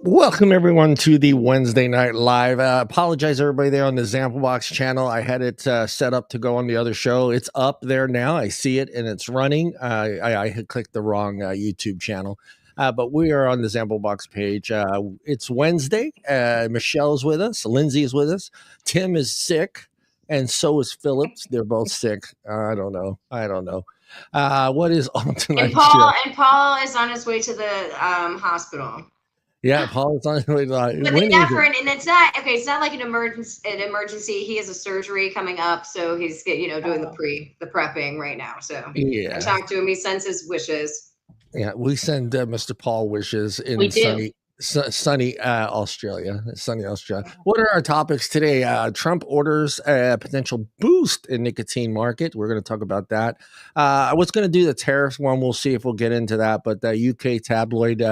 Welcome everyone to the Wednesday Night Live. Apologize everybody there on the ZampleBox channel. I had it set up to go on the other show. It's up there now. I see it and it's running. I had clicked the wrong YouTube channel. But we are on the ZampleBox page. It's Wednesday. Michelle's with us. Lindsay is with us. Tim is sick. And so is Phillip. They're both sick. I don't know. What is on tonight's show? And Paul is on his way to the hospital. Yeah, Paul is on his way to and it's not okay. It's not like an emergency. He has a surgery coming up, so he's doing the prepping right now. So yeah, I talked to him. He sends his wishes. Yeah, we send Mr. Paul wishes in sunny Australia. Sunny Australia. What are our topics today? Trump orders a potential boost in nicotine market. We're going to talk about that. I was going to do the tariffs one. We'll see if we'll get into that. But the UK tabloid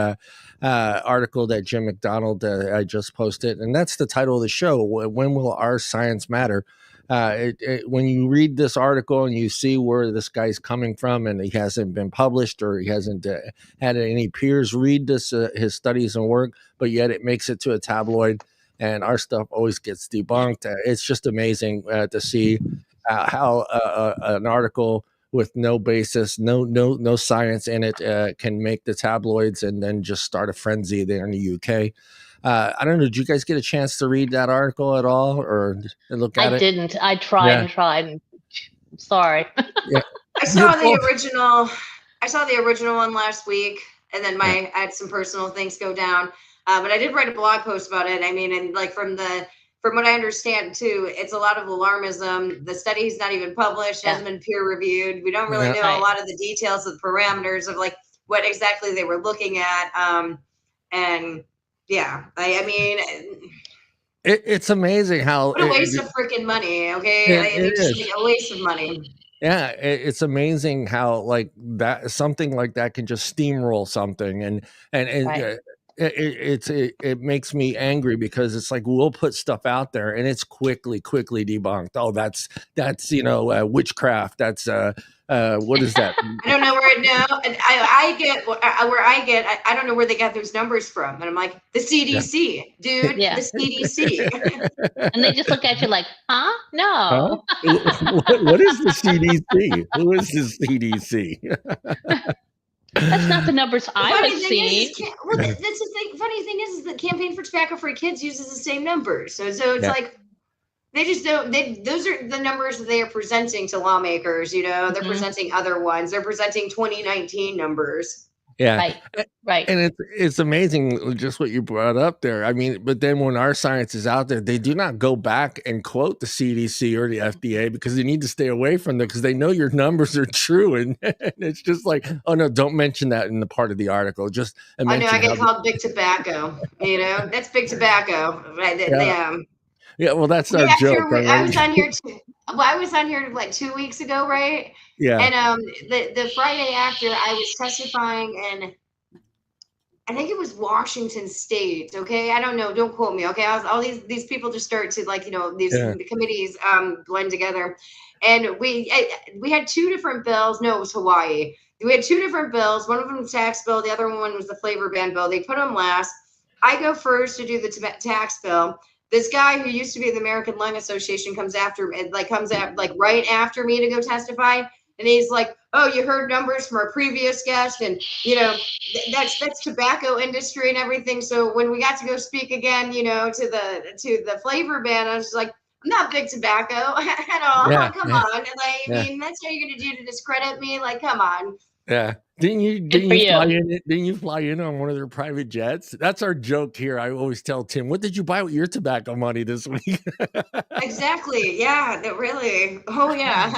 article that Jim McDonald I just posted, and that's the title of the show. When will our science matter? When you read this article and you see where this guy's coming from, and he hasn't been published or he hasn't had any peers read this his studies and work, but yet it makes it to a tabloid, and our stuff always gets debunked. It's just amazing to see how an article with no basis, no science in it can make the tabloids and then just start a frenzy there in the UK. I don't know. Did you guys get a chance to read that article at all or look at it? I didn't. I tried and tried. I'm sorry. Yeah. I saw the original one last week, and then I had some personal things go down. But I did write a blog post about it. I mean, and like from what I understand too, it's a lot of alarmism. The study's not even published, hasn't been peer reviewed. We don't really know a lot of the details of the parameters of like what exactly they were looking at. And yeah, I mean, it's amazing how what a waste of freaking money. Okay, it's a waste of money. Yeah, it's amazing how like that something like that can just steamroll something, and it makes me angry because it's like we'll put stuff out there and it's quickly debunked. Oh, that's witchcraft. That's what is that? I don't know where I don't know where they got those numbers from, and I'm like, the CDC, dude, the CDC. And they just look at you like, huh? No. Huh? What is the CDC? Who is the CDC? That's not the numbers I was seeing. That's the thing. Funny thing is the Campaign for Tobacco-Free Kids uses the same numbers. So it's like they just don't. Those are the numbers that they are presenting to lawmakers. They're presenting other ones. They're presenting 2019 numbers. Yeah, right. And it's amazing just what you brought up there. I mean, but then when our science is out there, they do not go back and quote the CDC or the FDA because they need to stay away from them because they know your numbers are true. And it's just like, oh no, don't mention that in the part of the article. Just I know I get called big tobacco. That's big tobacco. Right? Yeah, well, that's no joke. I was on here. I was on here like 2 weeks ago, right? Yeah. And the Friday after, I was testifying in, I think it was Washington State. Okay, I don't know. Don't quote me. Okay, all these people just start to the committees blend together, and we had two different bills. No, it was Hawaii. We had two different bills. One of them was the tax bill. The other one was the flavor ban bill. They put them last. I go first to do the tax bill. This guy who used to be in the American Lung Association comes right after me to go testify. And he's like, oh, you heard numbers from our previous guest. And, that's tobacco industry and everything. So when we got to go speak again, to the flavor ban, I was just like, I'm not big tobacco at all. Yeah, come on. And I mean, that's how you're going to do to discredit me. Like, come on. Yeah. Didn't you fly in on one of their private jets? That's our joke here. I always tell Tim, what did you buy with your tobacco money this week? Exactly. Yeah, really. Oh, yeah.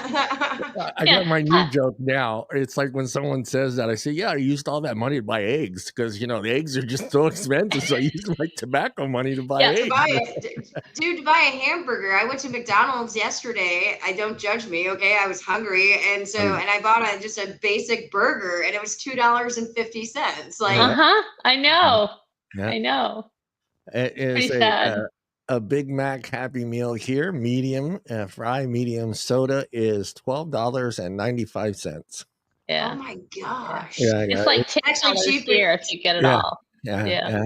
I got my new joke now. It's like when someone says that, I say, yeah, I used all that money to buy eggs because, the eggs are just so expensive. So I used my tobacco money to buy eggs. To buy a hamburger. I went to McDonald's yesterday. Don't judge me, okay? I was hungry. And I bought just a basic burger and it was $2.50. Like, I know. Yeah. I know. It is a Big Mac Happy Meal here, medium fry, medium soda is $12.95. Yeah. Oh my gosh. Yeah, it's like $10 here if you get it all. Yeah.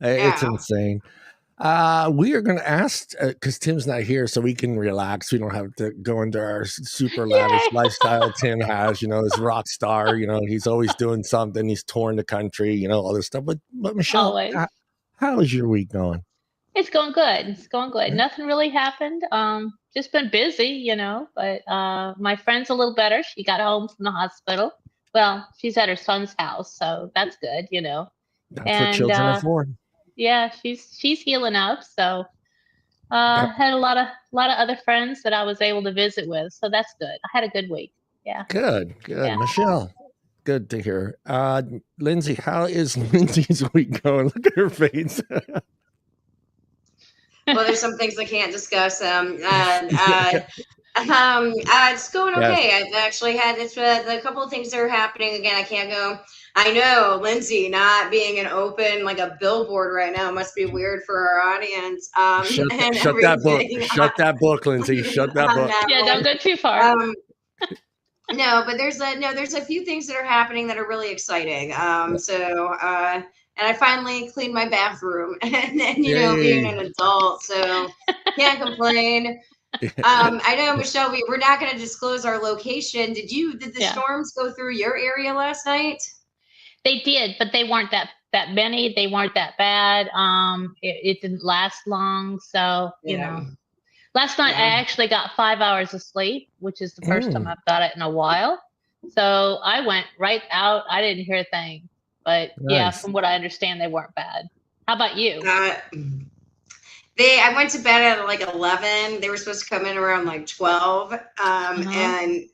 It's insane. We are going to ask because Tim's not here, so we can relax. We don't have to go into our super lavish lifestyle Tim has. His rock star. He's always doing something. He's touring the country. All this stuff. But Michelle, how is your week going? It's going good. Nothing really happened. Just been busy, But my friend's a little better. She got home from the hospital. Well, she's at her son's house, so that's good, That's what children are for. Yeah, she's healing up. So had a lot of other friends that I was able to visit with. So that's good. I had a good week. Yeah. Good. Yeah. Michelle, good to hear. Lindsay, how is Lindsay's week going? Look at her face. Well, there's some things I can't discuss. It's going okay. I've actually had a couple of things that are happening. Again, I can't go. I know, Lindsay, not being an open, like a billboard right now must be weird for our audience. Shut that book. Shut that book, Lindsay. Shut that book. Yeah, don't go too far. No, but there's a few things that are happening that are really exciting. And I finally cleaned my bathroom and being an adult, so can't complain. I know, Michelle, we're not going to disclose our location. Did the storms go through your area last night? They did, but they weren't that many. They weren't that bad. It didn't last long. So, last night I actually got 5 hours of sleep, which is the first time I've got it in a while. So I went right out. I didn't hear a thing. But from what I understand, they weren't bad. How about you? I went to bed at like 11. They were supposed to come in around like 12. And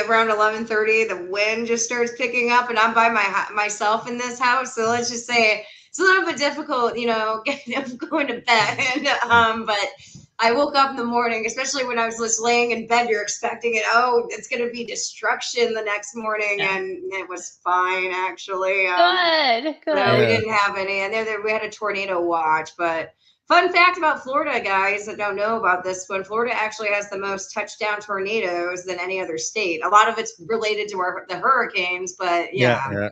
around 11:30, the wind just starts picking up, and I'm by myself in this house. So let's just say it's a little bit difficult, going to bed. But I woke up in the morning, especially when I was just laying in bed, you're expecting it. Oh, it's going to be destruction the next morning. Yeah. And it was fine, actually. Good. No, we didn't have any. And we had a tornado watch. But fun fact about Florida, guys that don't know about this one, Florida actually has the most touchdown tornadoes than any other state. A lot of it's related to the hurricanes, but yeah.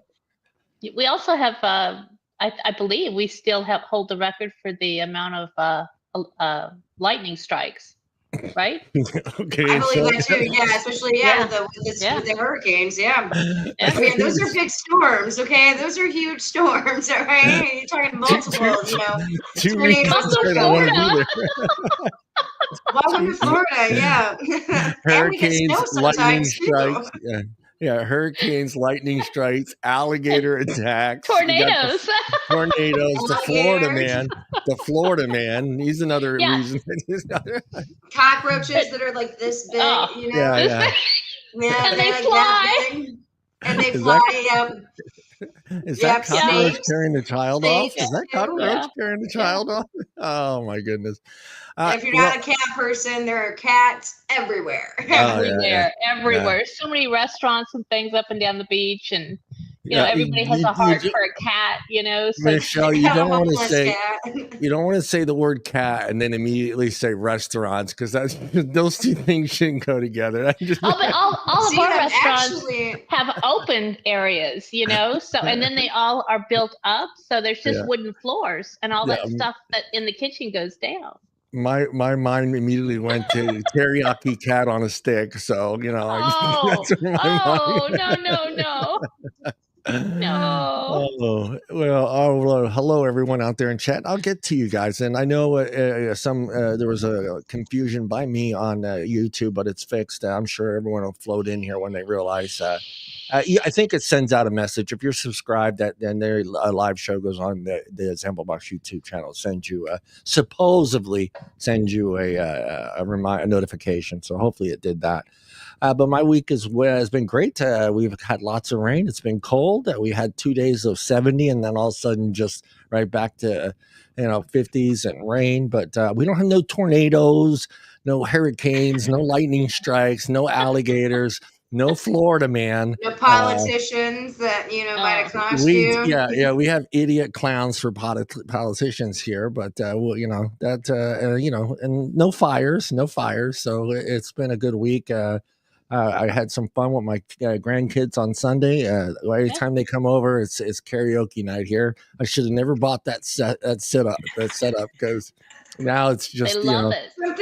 We also have, I believe we still hold the record for the amount of lightning strikes, right? Okay, I believe that too. Yeah, especially with the hurricanes. Yeah, I mean those are big storms. Okay, those are huge storms. All right, you're talking multiple. 2 weeks. Welcome to Florida. Yeah, hurricanes, lightning strikes. Hurricanes, lightning strikes, alligator attacks, tornadoes. The Florida man. He's another reason. Cockroaches that are like this big, Yeah, and they fly. And they fly. Is that cockroach carrying the child off? Is that cockroach carrying the child off? Oh my goodness. If you're not a cat person, there are cats everywhere. Everywhere. So many restaurants and things up and down the beach, and everybody has a heart for a cat. So Michelle, you don't want to say the word cat and then immediately say restaurants, because those two things shouldn't go together. All of our restaurants have open areas, so and then they all are built up, so there's just wooden floors, and all that stuff that in the kitchen goes down. My mind immediately went to teriyaki cat on a stick. So, No. No. Oh, well, hello everyone out there in chat. I'll get to you guys. And I know there was a confusion by me on YouTube, but it's fixed. I'm sure everyone will float in here when they realize I think it sends out a message. If you're subscribed, that then their live show goes on the ZampleBox YouTube channel, supposedly send you a notification. So hopefully it did that. But my week has been great. We've had lots of rain. It's been cold. We had 2 days of 70, and then all of a sudden just right back to 50s and rain. But we don't have no tornadoes, no hurricanes, no lightning strikes, no alligators. No Florida man. No politicians that might have crossed you. Yeah, we have idiot clowns for politicians here, but and no fires. So it's been a good week. I had some fun with my grandkids on Sunday. Every time they come over, it's karaoke night here. I should have never bought that setup because now it's just they love it. Some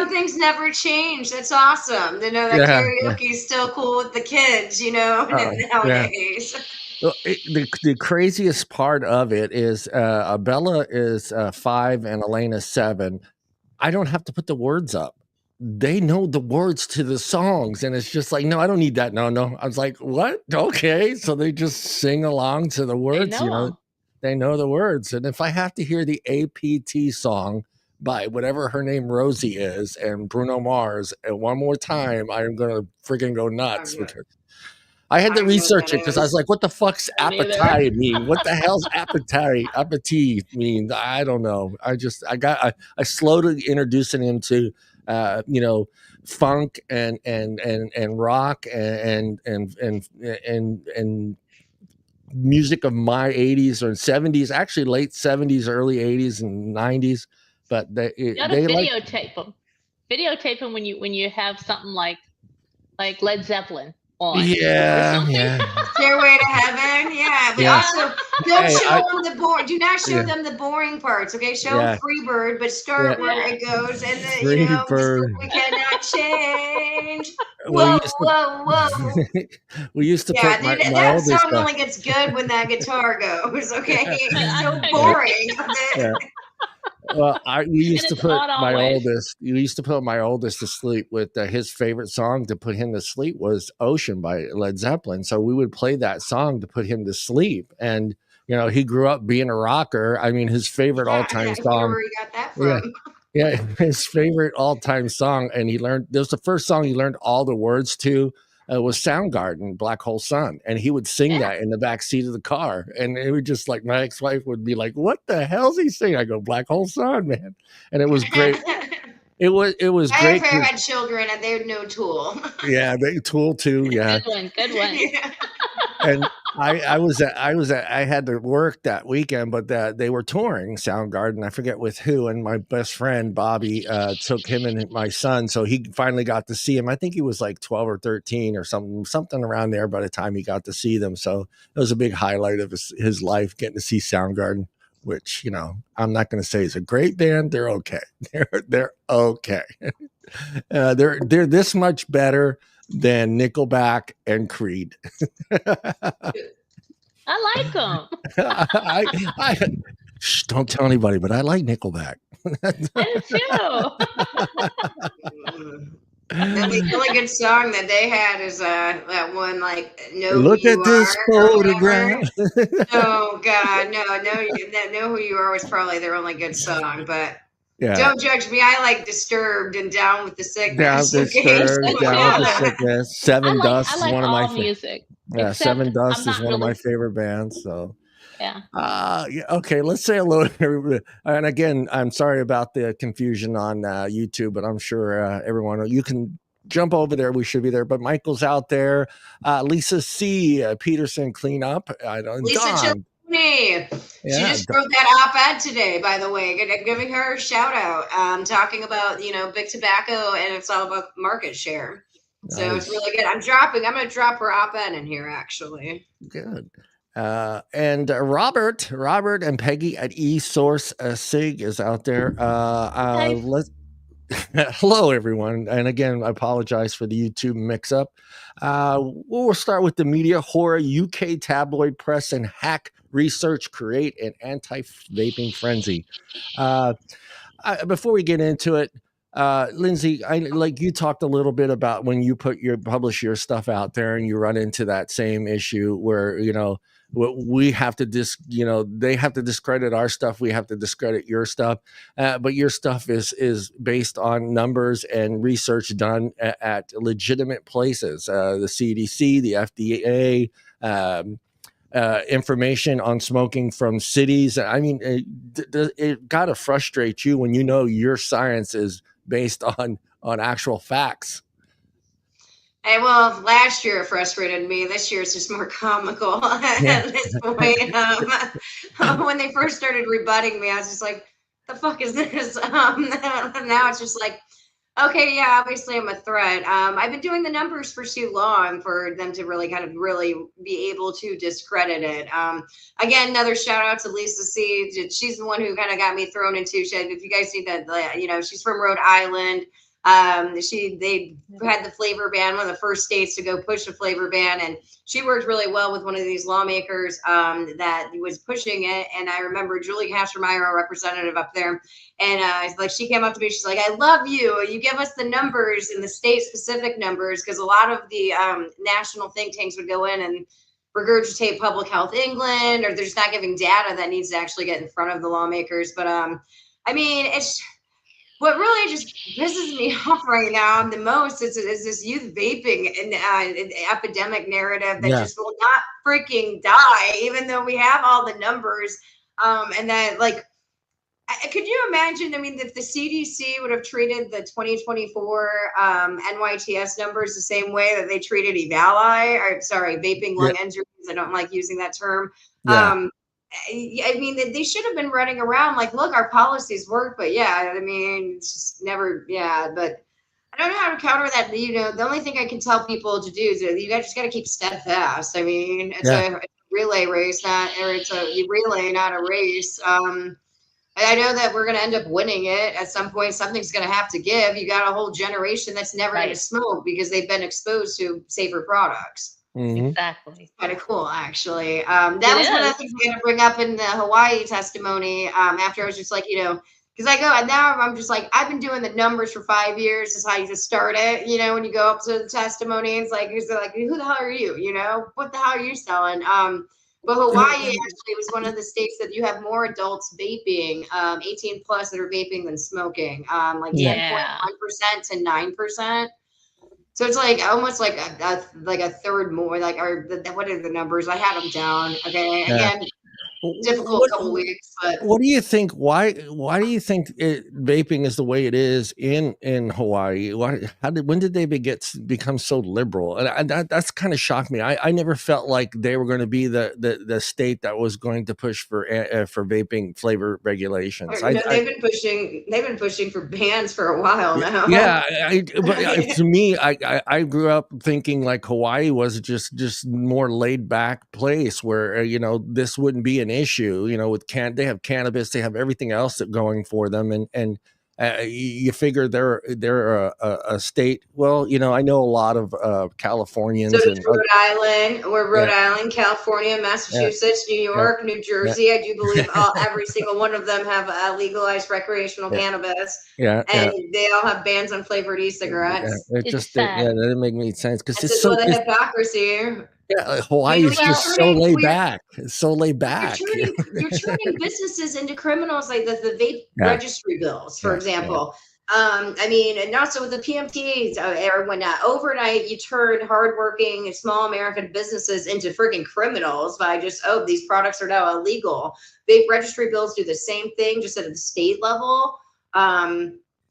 things never change. That's awesome. That karaoke is still cool with the kids. Nowadays. Well, the craziest part of it is Bella is 5 and Elena's 7. I don't have to put the words up. They know the words to the songs, and it's just like, no, I don't need that. No. I was like, what? Okay, so they just sing along to the words. They know the words. And if I have to hear the APT song by whatever her name Rosie is and Bruno Mars and one more time, I'm gonna freaking go nuts because I had to research it because I was like, what the fuck's appetite mean? What the hell's appetit mean? I don't know. I slowly introducing him to funk and rock and music of my 80s or 70s, actually late 70s, early 80s and 90s. But they videotape them. Videotape them when you have something like Led Zeppelin on. Yeah. Stairway to Heaven. Yeah. But also don't show them the boring. Do not show them the boring parts. Okay. Show them Freebird, but start where it goes, and then we cannot change. Whoa. We used to put that song only gets good when that guitar goes. Okay. It's so boring. Well, we used to put my oldest to sleep with his favorite song to put him to sleep was Ocean by Led Zeppelin. So we would play that song to put him to sleep. And, he grew up being a rocker. I mean, his favorite all-time song. Where he got that from. Yeah, his favorite all-time song. And that was the first song he learned all the words to. Was Soundgarden, Black Hole Sun, and he would sing that in the back seat of the car, and it would just like my ex-wife would be like, "What the hell's he singing?" I go, "Black Hole Sun, man," and it was great. It was great. I had children, and they're no Tool. Yeah, they Tool too. Yeah, good one. And I had to work that weekend, but they were touring Soundgarden. I forget with who. And my best friend Bobby took him and my son, so he finally got to see him. I think he was like 12 or 13 or something around there by the time he got to see them. So it was a big highlight of his life, getting to see Soundgarden. Which I'm not going to say is a great band. They're okay. They're okay. They're this much better than Nickelback and Creed. I like them. Don't tell anybody, but I like Nickelback. I do too. The only good song that they had is that one, like, Look at this photograph. Oh God, no, Know Who You Are was probably their only good song, but don't judge me. I like Disturbed and Down with the Sickness. Down with the Sickness. Seven Dust is one of my music. Yeah, Seven Dust is one of my favorite bands. So okay, let's say hello to everybody. And again, I'm sorry about the confusion on YouTube, but I'm sure everyone, you can jump over there. We should be there. But Michael's out there. Lisa C. Peterson, clean up. Lisa Chilini. She just wrote that op-ed today, by the way. Giving her a shout out. Talking about big tobacco, and it's all about market share. So it's really good. I'm going to drop her op-ed in here, actually. Good. And Robert and Peggy at eSource Sig is out there. Hello, everyone. And again, I apologize for the YouTube mix-up. We'll start with the media horror, UK tabloid press, and hack research create an anti-vaping frenzy. Before we get into it, Lindsay, like you talked a little bit about when you publish your stuff out there and you run into that same issue where, we have to they have to discredit our stuff. We have to discredit your stuff. But your stuff is based on numbers and research done at legitimate places. The CDC, the FDA, information on smoking from cities. I mean, it got to frustrate you when your science is based on actual facts. Hey, well, last year it frustrated me. This year it's just more comical at this point. When they first started rebutting me, I was just like, the fuck is this? Now it's just like, okay, yeah, obviously I'm a threat. I've been doing the numbers for too long for them to really be able to discredit it. Again, another shout out to Lisa C. She's the one who kind of got me thrown into shit. If you guys see that, she's from Rhode Island. They had the flavor ban, one of the first states to go push a flavor ban, and she worked really well with one of these lawmakers that was pushing it. And I remember Julie Cashmeyer, our representative up there, and she came up to me, she's like, I love you. You give us the numbers and the state specific numbers, because a lot of the national think tanks would go in and regurgitate Public Health England, or they're just not giving data that needs to actually get in front of the lawmakers. But I mean, it's what really just pisses me off right now the most is this youth vaping and epidemic narrative that just will not freaking die, even though we have all the numbers. And then, could you imagine? I mean, if the CDC would have treated the 2024 NYTS numbers the same way that they treated vaping lung injuries. I don't like using that term. I mean, they should have been running around like, look, our policies work, but I mean, it's just never, but I don't know how to counter that. The only thing I can tell people to do is you guys just got to keep steadfast. I mean, it's a relay race, it's a relay, not a race. I know that we're going to end up winning it at some point. Something's going to have to give. You got a whole generation that's never going to smoke because they've been exposed to safer products. Exactly. Kind of cool, actually. That was one of the things we had to bring up in the Hawaii testimony. After I was just like, because I go, and now I'm just like, I've been doing the numbers for 5 years. Is how you just start it. When you go up to the testimony, it's like, who the hell are you? What the hell are you selling? But Hawaii actually was one of the states that you have more adults vaping, 18 plus that are vaping than smoking, 10.1% to 9%. So it's like almost like a third more, what are the numbers? I had them down. Okay, again, difficult couple weeks. But what do you think? Why do you think vaping is the way it is in Hawaii? When did they become so liberal? And that's kind of shocked me. I never felt like they were going to be the state that was going to push for vaping flavor regulations. They've been pushing for bans for a while now. But to me, I grew up thinking like Hawaii was just more laid back place where this wouldn't be an issue. They have cannabis, they have everything else going for them, and you figure they're a state. Well, I know a lot of Californians. So does Rhode Island, Island, California, Massachusetts, New York, New Jersey. I do believe every single one of them have legalized recreational cannabis. And they all have bans on flavored e-cigarettes. It just didn't make any sense because it's so the hypocrisy. Yeah, Hawaii is just so laid back. It's so laid back. You're turning businesses into criminals, like the vape registry bills, for example. I mean, and also with the PMTAs, when overnight you turn hardworking small American businesses into freaking criminals by just, these products are now illegal. Vape registry bills do the same thing, just at the state level.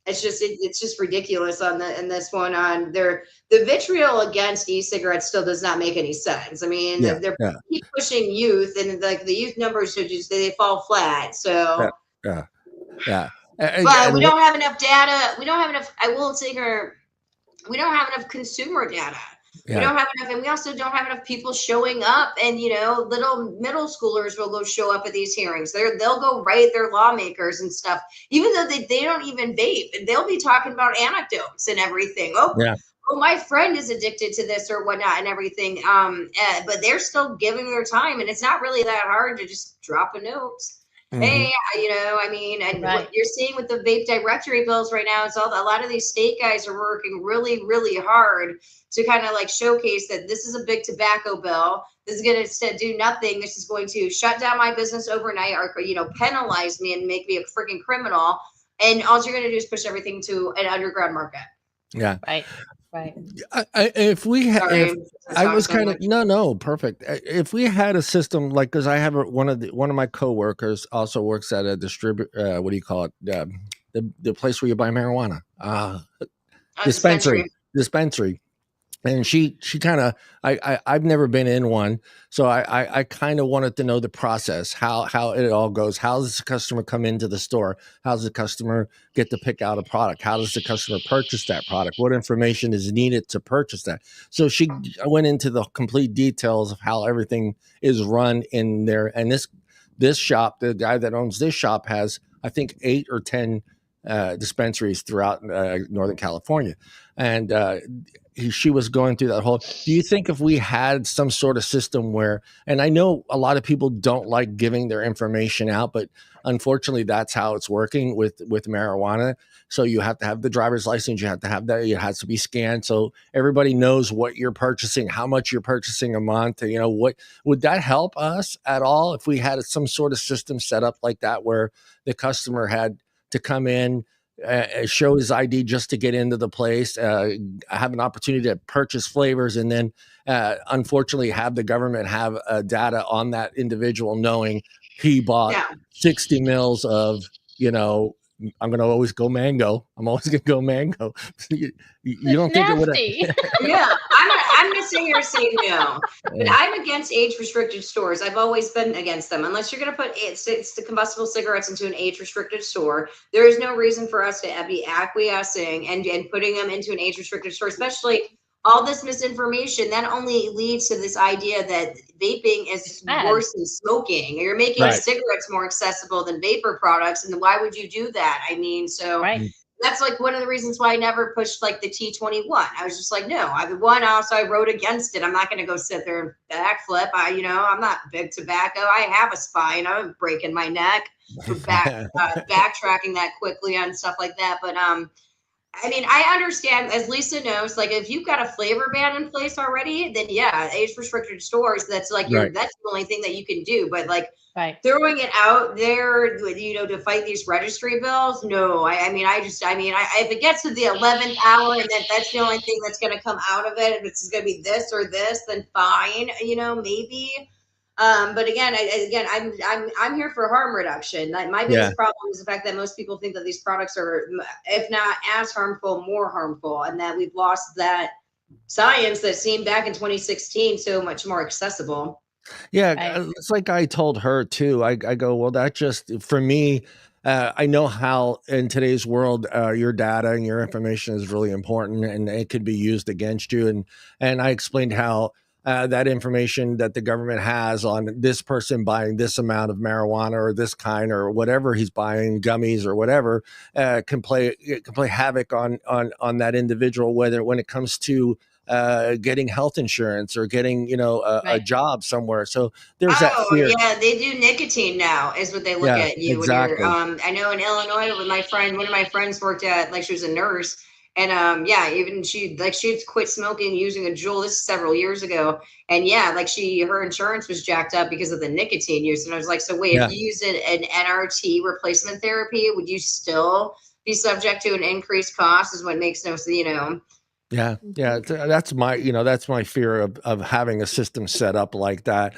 It's just ridiculous in this one. The vitriol against e-cigarettes still does not make any sense. I mean, they're keep pushing youth, and like the youth numbers they fall flat. So but we don't have enough data. We don't have enough. I will say we don't have enough consumer data. We don't have enough, and we also don't have enough people showing up. And little middle schoolers will go show up at these hearings. They'll go write their lawmakers and stuff, even though they don't even vape, and they'll be talking about anecdotes and everything. Oh, my friend is addicted to this or whatnot and everything. But they're still giving their time, and it's not really that hard to just drop a note. Hey, what you're seeing with the vape directory bills right now is a lot of these state guys are working really, really hard to kind of like showcase that this is a big tobacco bill. This is going to do nothing. This is going to shut down my business overnight, or penalize me and make me a freaking criminal. And all you're going to do is push everything to an underground market. Yeah. Right. If we had, perfect. If we had a system like, because I have one of my coworkers also works at a distributor. What do you call it? The place where you buy marijuana, dispensary. And she kind of, I've never been in one, so I kind of wanted to know the process, how it all goes. How does the customer come into the store? How does the customer get to pick out a product? How does the customer purchase that product? What information is needed to purchase that? So I went into the complete details of how everything is run in there. And this shop, the guy that owns this shop has, I think, 8 or 10 dispensaries throughout Northern California. And she was going through that whole, do you think if we had some sort of system where, and I know a lot of people don't like giving their information out, but unfortunately that's how it's working with marijuana. So you have to have the driver's license, you have to have that, it has to be scanned. So everybody knows what you're purchasing, how much you're purchasing a month. What would that help us at all if we had some sort of system set up like that, where the customer had to come in, show his ID just to get into the place, have an opportunity to purchase flavors, and then unfortunately have the government have data on that individual, knowing he bought 60 mils of, I'm going to always go mango. I'm always going to go mango. you don't think it would have... I'm missing your saying no, but I'm against age-restricted stores. I've always been against them. Unless you're going to put the combustible cigarettes into an age-restricted store, there is no reason for us to be acquiescing and putting them into an age-restricted store, especially all this misinformation. That only leads to this idea that vaping is worse than smoking. You're making cigarettes more accessible than vapor products, and why would you do that? That's like one of the reasons why I never pushed like the T21. I was just like, no. I wrote against it. I'm not going to go sit there and backflip. I'm not big tobacco. I have a spine. I'm breaking my neck for backtracking that quickly on stuff like that. But I understand, as Lisa knows, like if you've got a flavor ban in place already, then age restricted stores, that's like that's the only thing that you can do. But like throwing it out there, to fight these registry bills, no. If it gets to the 11th hour and that's the only thing that's going to come out of it, if it's going to be this or this, then fine, maybe. But again, I'm here for harm reduction. My biggest problem is the fact that most people think that these products are, if not as harmful, more harmful, and that we've lost that science that seemed back in 2016 so much more accessible. Yeah, it's like I told her too. I go, well, that just, for me, I know how in today's world your data and your information is really important, and it could be used against you. And I explained how that information that the government has on this person buying this amount of marijuana or this kind or whatever he's buying, gummies or whatever, can play havoc on that individual, whether when it comes to getting health insurance or getting a job somewhere. So there's that fear. They do nicotine now is what they look at you exactly. when you're I know in Illinois with one of my friends worked at, like, she was a nurse, and even she'd quit smoking using a Juul. This is several years ago, and her insurance was jacked up because of the nicotine use. And I was like, so wait, if you use an NRT replacement therapy, would you still be subject to an increased cost? Is what makes no sense, Yeah. That's my fear of having a system set up like that.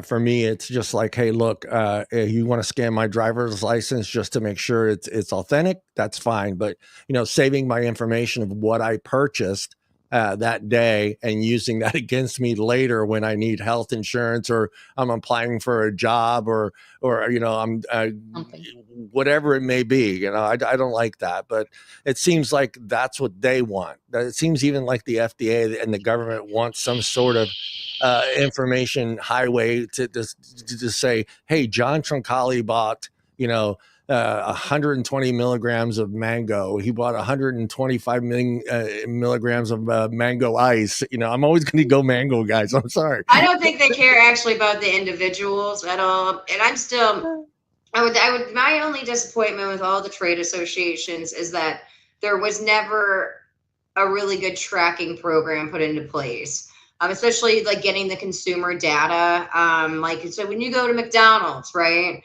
For me, it's just like, hey, look, you want to scan my driver's license just to make sure it's authentic, that's fine. But, saving my information of what I purchased that day and using that against me later when I need health insurance or I'm applying for a job or I'm whatever it may be. I don't like that, but it seems like that's what they want. It seems even like the FDA and the government wants some sort of information highway to say, hey, John Truncali bought 120 milligrams of mango. He bought 125 milligrams of mango ice. I'm always going to go mango, guys. I'm sorry. I don't think they care actually about the individuals at all. And I'm still, my only disappointment with all the trade associations is that there was never a really good tracking program put into place. Especially like getting the consumer data. So when you go to McDonald's, right?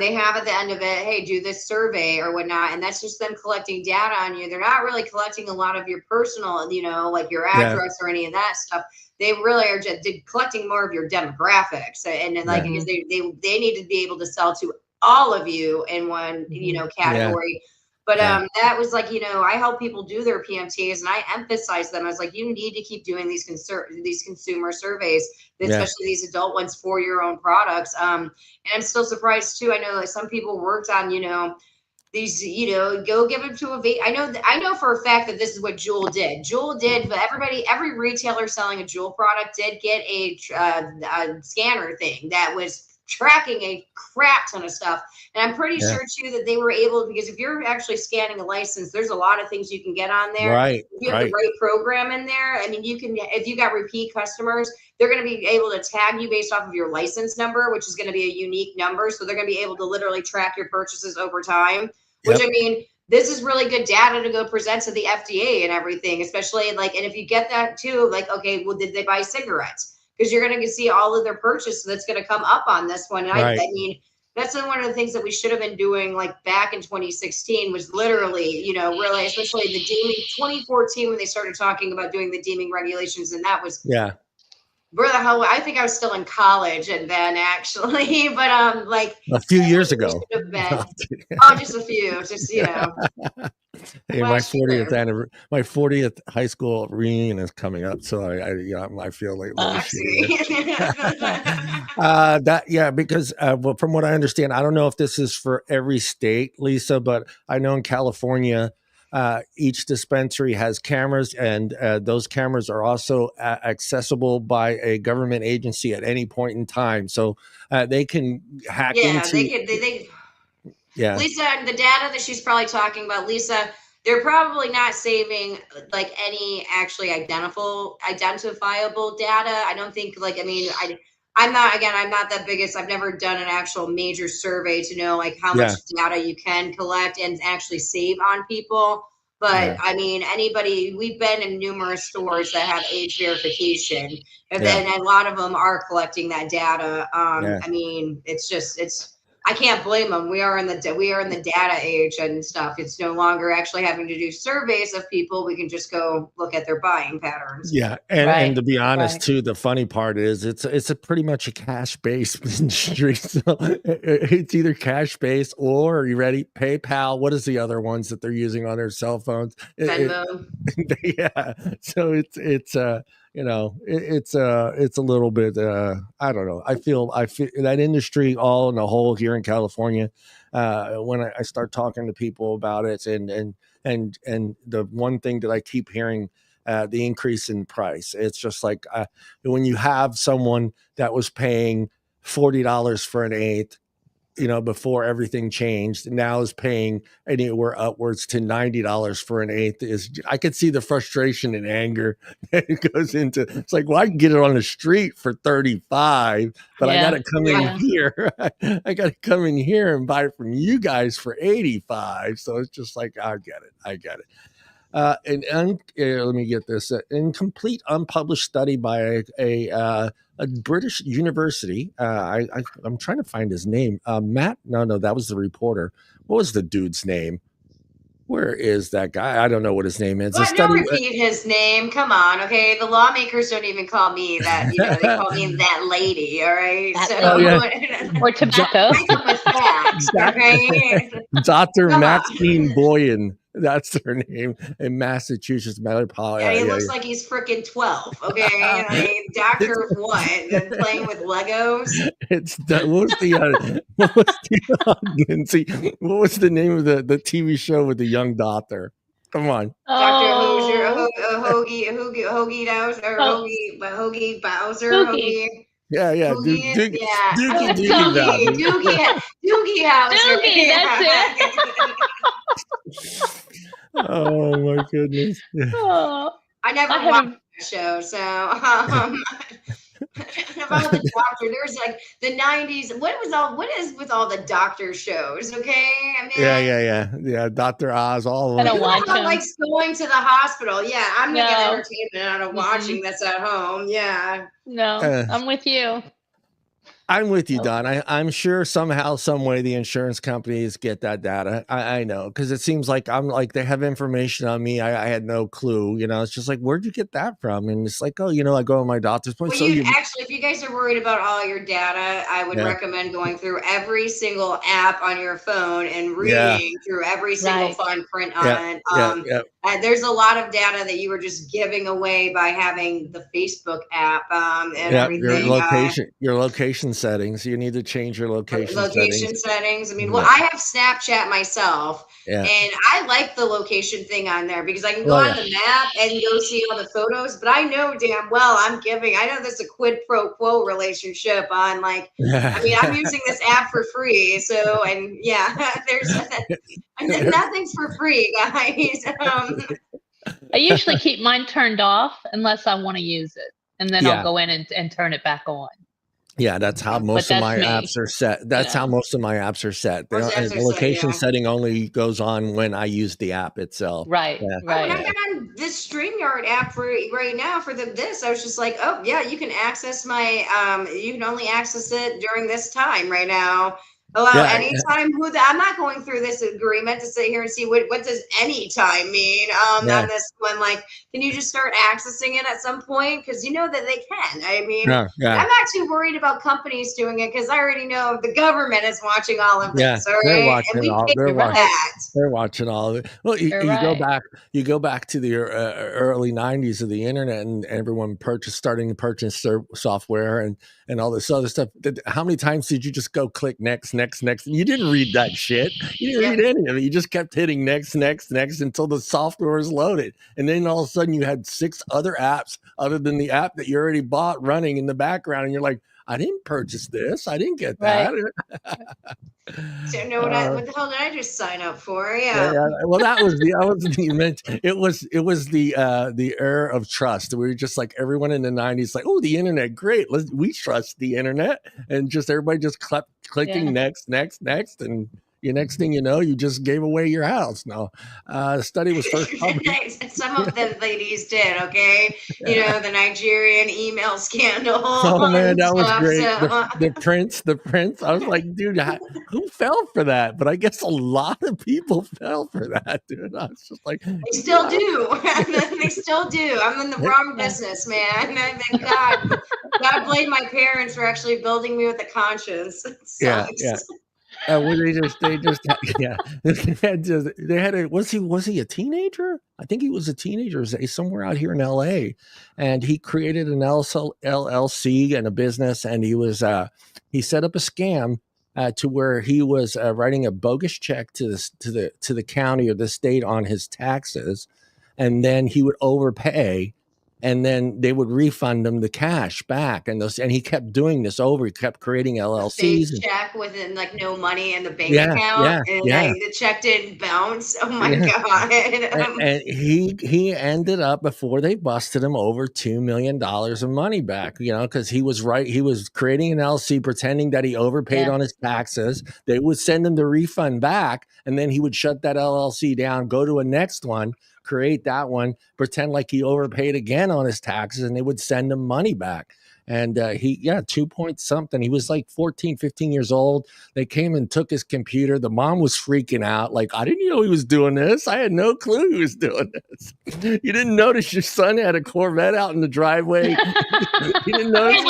They have at the end of it, hey, do this survey or whatnot. And that's just them collecting data on you. They're not really collecting a lot of your personal, like your address or any of that stuff. They really are just collecting more of your demographics. And because they need to be able to sell to all of you in one, category. Yeah. But that was like, I help people do their PMTAs and I emphasize them. I was like, you need to keep doing these consumer surveys, especially these adult ones for your own products. And I'm still surprised too. I know that some people worked on, these, go give them to a vape. I know for a fact that this is what Juul did. Juul did, but every retailer selling a Juul product did get a scanner thing that was tracking a crap ton of stuff. And I'm pretty sure too that they were able, because if you're actually scanning a license, there's a lot of things you can get on there. Right. If you have the right program in there, I mean, you can, if you got repeat customers, they're going to be able to tag you based off of your license number, which is going to be a unique number. So they're going to be able to literally track your purchases over time, which I mean, this is really good data to go present to the FDA and everything, especially and if you get that too, okay, well, did they buy cigarettes? Because you're going to see all of their purchase that's going to come up on this one. And I mean, that's one of the things that we should have been doing back in 2016 was literally, really, especially the deeming 2014 when they started talking about doing the deeming regulations. And that was, where the hell, I think I was still in college and then actually, but a few years ago. Just a few, Hey, my 40th high school reunion is coming up, so I feel like because from what I understand, I don't know if this is for every state, Lisa, but I know in California, each dispensary has cameras, and those cameras are also accessible by a government agency at any point in time, so they can hack into. Lisa, the data that she's probably talking about, Lisa, they're probably not saving any actually identifiable data. I don't think I'm not that biggest. I've never done an actual major survey to know how much data you can collect and actually save on people. But I mean, we've been in numerous stores that have age verification, and then a lot of them are collecting that data. I mean, it's I can't blame them. We are in the data age and stuff. It's no longer actually having to do surveys of people. We can just go look at their buying patterns. Yeah, and to be honest, too, the funny part is it's a pretty much a cash-based industry. So it's either cash-based or, are you ready? PayPal. What is the other ones that they're using on their cell phones? Venmo. So it's a little bit I don't know. I feel that industry all in a whole here in California, when I start talking to people about it, and the one thing that I keep hearing, the increase in price, it's just when you have someone that was paying $40 for an eighth, before everything changed, now is paying anywhere upwards to $90 for an eighth. I could see the frustration and anger that it goes into. It's well, I can get it on the street for $35, but I got to come in here. I got to come in here and buy it from you guys for $85. So it's just I get it. Let me get this. An incomplete unpublished study by a British university. I'm trying to find his name. Matt. No, that was the reporter. What was the dude's name? Where is that guy? I don't know what his name is. Don't repeat his name. Come on, okay? The lawmakers don't even call me that. They call me that lady. All right. Or tobacco. Dr. Maxine Boyan. That's their name in Massachusetts Metropolitan. Yeah, he looks like he's freaking 12. Okay, I mean, doctor of what? And playing with Legos. Lindsay? What was the name of the TV show with the young doctor? Come on, Dr. Hoosier, Hoagie Bowser. Yeah, Doogie Howser. Doogie, that's it. Oh my goodness. Oh, I never watched that show, so about the doctor, there's like the 90s. What is with all the doctor shows? Okay, I mean, yeah. Dr. Oz, all of I them. don't watch them. Like going to the hospital. Yeah, I'm gonna get entertainment out of watching this at home. Yeah. No, I'm with you. I'm with you, Don. I'm sure somehow, some way, the insurance companies get that data. I know, because it seems like they have information on me. I had no clue. You know, it's just like, where'd you get that from? And it's like, oh, you know, I go to my doctor's place. Well, actually, if you guys are worried about all your data, I would recommend going through every single app on your phone and reading through every single fine print on it. There's a lot of data that you were just giving away by having the Facebook app and everything. Your location settings. You need to change your location settings. I mean, well, I have Snapchat myself, and I like the location thing on there because I can go on the map and go see all the photos. But I know damn well I know there's a quid pro quo relationship on I mean, I'm using this app for free, so there's nothing's for free, guys. I usually keep mine turned off unless I want to use it, and then I'll go in and turn it back on. Yeah, that's how most of my apps are set. That's how most of my apps are set. The location setting only goes on when I use the app itself. Right, right. When I got on this StreamYard app right now for this, I was just like, oh yeah, you can access my you can only access it during this time right now. Anytime. I'm not going through this agreement to sit here and see what does any time mean on this one. Like, can you just start accessing it at some point? Because you know that they can. I mean, I'm not too worried about companies doing it because I already know the government is watching all of this. All right? They're watching all. They're watching all of it. Well, you go back to the early '90s of the internet, and everyone starting to purchase their software and all this other stuff. How many times did you just go click next? You didn't read that shit. You didn't read any of it. You just kept hitting next until the software was loaded. And then all of a sudden you had 6 other apps other than the app that you already bought running in the background. And you're like, I didn't purchase this. I didn't get that. So what the hell did I just sign up for? Well, that was you meant it was the era of trust. We were just like everyone in the 90s, like, oh, the internet, great. We trust the internet, and just everybody just kept clicking next, and the next thing you know, you just gave away your house. No, the study was first published. Some of the ladies did, okay? You know, the Nigerian email scandal. Oh, man, that was great. So. The prince. I was like, dude, who fell for that? But I guess a lot of people fell for that, dude. I was just like... They still do. They still do. I'm in the wrong business, man. Thank God. God blame my parents for actually building me with a conscience. Yeah. Well, they had was he a teenager? I think he was a teenager somewhere out here in LA, and he created an LLC and a business, and he set up a scam to where he was writing a bogus check to the county or the state on his taxes, and then he would overpay. And then they would refund him the cash back, and he kept doing this over. He kept creating LLCs. Check with no money in the bank account, the check didn't bounce. Oh my God! And he ended up, before they busted him, over $2 million of money back. You know, because he was creating an LLC, pretending that he overpaid on his taxes. They would send him the refund back, and then he would shut that LLC down, go to a next one, create that one, pretend like he overpaid again on his taxes, and they would send him money back. And 2 point something. He was like 14, 15 years old. They came and took his computer. The mom was freaking out. Like, I didn't know he was doing this. I had no clue he was doing this. You didn't notice your son had a Corvette out in the driveway. You didn't notice.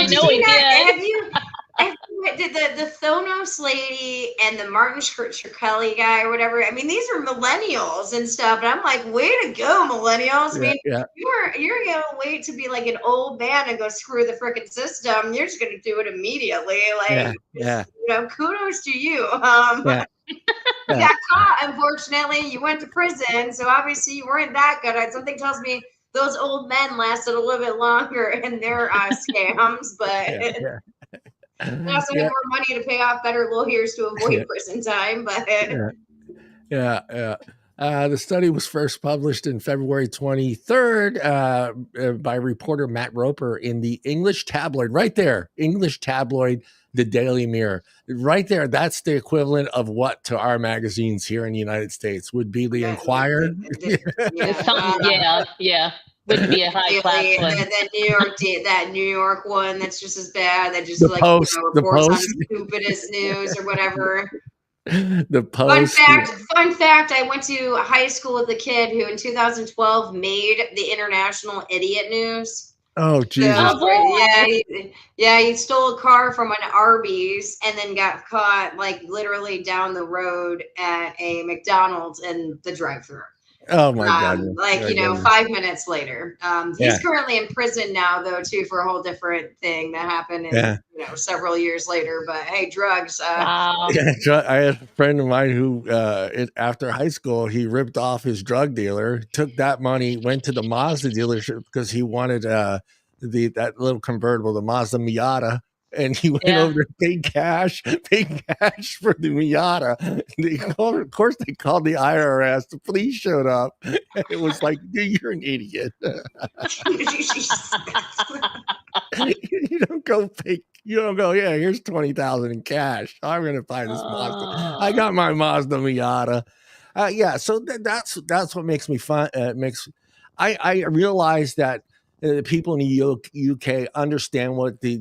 the Thonos lady and the Martin Truncali guy or whatever. I mean, these are millennials and stuff. And I'm like, way to go, millennials. I mean, you're gonna wait to be like an old man and go screw the freaking system. You're just gonna do it immediately. Like, you know, kudos to you. You got caught, unfortunately. You went to prison, so obviously you weren't that good. Something tells me those old men lasted a little bit longer in their scams, but they also had more money to pay off better lawyers to avoid prison time. But the study was first published in February 23rd by reporter Matt Roper in the English tabloid, right there, English tabloid, the Daily Mirror. Right there, that's the equivalent of what to our magazines here in the United States would be the Inquirer. Wouldn't be a high class one. That New York one that's just as bad. That just reports on the stupidest news or whatever. The Post. Fun fact, I went to high school with a kid who in 2012 made the International Idiot News. Oh, Jesus. He stole a car from an Arby's and then got caught like literally down the road at a McDonald's in the drive-thru. Oh my God. 5 minutes later. He's currently in prison now though too for a whole different thing that happened in, several years later. But hey, drugs. I had a friend of mine who after high school he ripped off his drug dealer, took that money, went to the Mazda dealership because he wanted that little convertible, the Mazda Miata. And he went over to pay cash for the Miata. Of course, they called the IRS. The police showed up. And it was like, you're an idiot. You don't go pay. You don't go, here's $20,000 in cash. I'm going to buy this Mazda. I got my Mazda Miata. So that's what makes me fun. I realize that people in the UK understand what the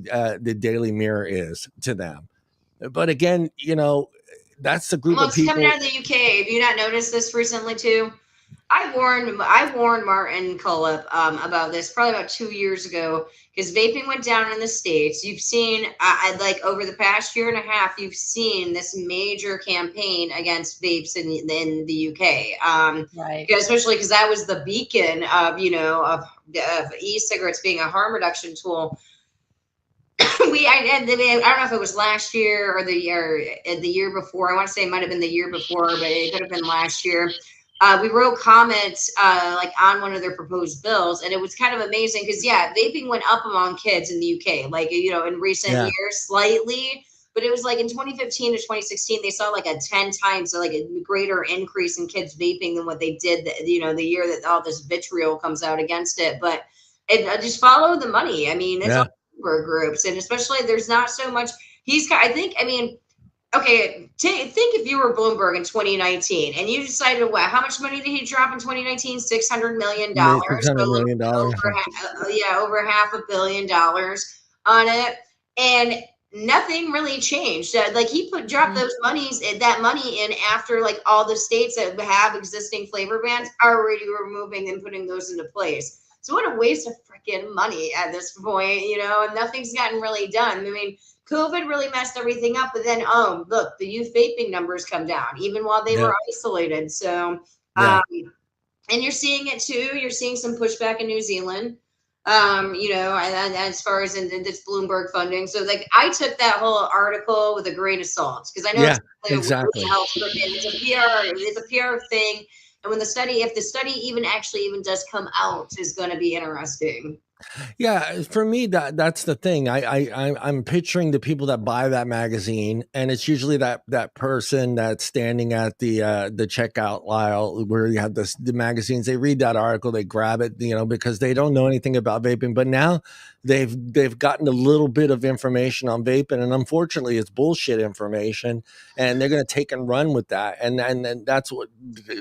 Daily Mirror is to them, but again, that's the group of people coming out of the UK. Have you not noticed this recently too? I warned Martin Cullip about this probably about 2 years ago because vaping went down in the States. You've seen like over the past year and a half, you've seen this major campaign against vapes in the UK. Right. Especially because that was the beacon of e-cigarettes being a harm reduction tool. I don't know if it was last year or the year before. I want to say it might have been the year before, but it could have been last year. We wrote comments on one of their proposed bills, and it was kind of amazing because vaping went up among kids in the UK, in recent years slightly, but it was like in 2015 to 2016 they saw like a 10 times a greater increase in kids vaping than what they did the year that all this vitriol comes out against it. But just follow the money. I mean, it's all for groups, and especially there's not so much. Okay, think if you were Bloomberg in 2019 and you decided, how much money did he drop in 2019? $600 million. $600 million. Over $500 million on it. And nothing really changed. He dropped that money in after all the states that have existing flavor bans already removing and putting those into place. So what a waste of freaking money at this point, and nothing's gotten really done. I mean, COVID really messed everything up, but then, look, the youth vaping numbers come down even while they were isolated. So, and you're seeing it too. You're seeing some pushback in New Zealand, as far as in this Bloomberg funding. So, I took that whole article with a grain of salt because I know it's really helps. It's a PR thing. And when if the study even does come out, is going to be interesting. Yeah, for me, that's the thing. I'm picturing the people that buy that magazine, and it's usually that person that's standing at the checkout aisle where you have the magazines. They read that article, they grab it, because they don't know anything about vaping. But now they've gotten a little bit of information on vaping, and unfortunately, it's bullshit information, and they're going to take and run with that. And that's what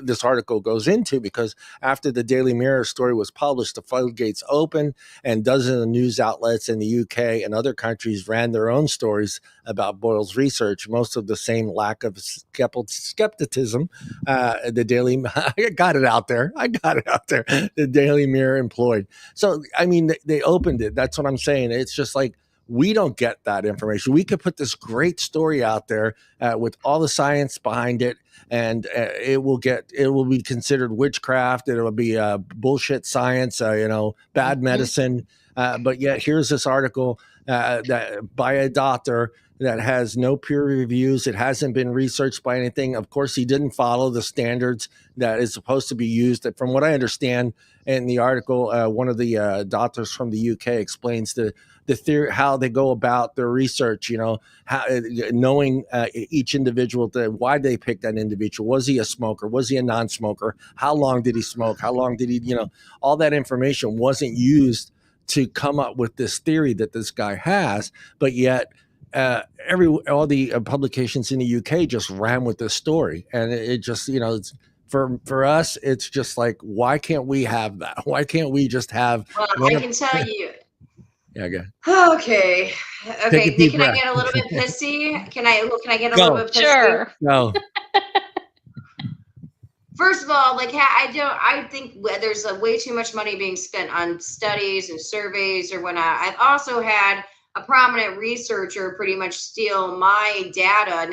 this article goes into, because after the Daily Mirror story was published, the floodgates opened. And dozens of news outlets in the UK and other countries ran their own stories about Boyle's research, most of the same lack of skepticism. The Daily, I got it out there. The Daily Mirror employed. So, I mean, they opened it. That's what I'm saying. It's just like, We don't get that information. We could put this great story out there with all the science behind it, and it will be considered witchcraft. It will be bullshit science, bad medicine. But yet here's this article that by a doctor that has no peer reviews. It hasn't been researched by anything. Of course, he didn't follow the standards that is supposed to be used. From what I understand in the article, one of the doctors from the UK explains the theory, how they go about their research, how knowing each individual, why they picked that individual. Was he a smoker? Was he a non-smoker? How long did he smoke? How long did he, all that information wasn't used to come up with this theory that this guy has, but yet all the publications in the UK just ran with this story, and it just it's, for us, it's just like, why can't we have that? Why can't we just have? Well, I can tell you. Yeah, go. Okay. Can I get a little bit pissy? Can I get a little bit pissy? Sure. No. First of all, I think there's way too much money being spent on studies and surveys or whatnot. I've also had a prominent researcher pretty much steal my data.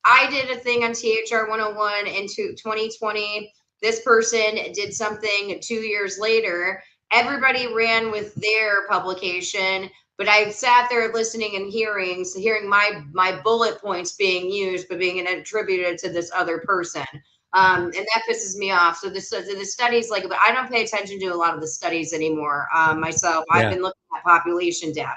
I did a thing on THR 101 in 2020. This person did something 2 years later. Everybody ran with their publication, but I sat there listening and hearing my bullet points being used, but being attributed to this other person. And that pisses me off. So the studies, but I don't pay attention to a lot of the studies anymore myself. Yeah. I've been looking at population data.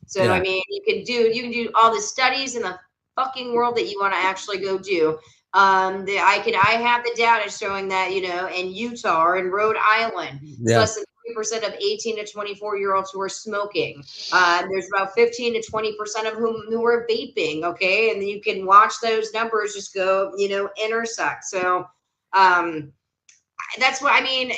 So, yeah. I mean, you can do all the studies in the fucking world that you want to actually go do. I have the data showing that, in Utah or in Rhode Island, it's less than 3% of 18 to 24-year-olds who are smoking. There's about 15 to 20% of who are vaping. Okay. And you can watch those numbers just go, intersect. So that's what I mean.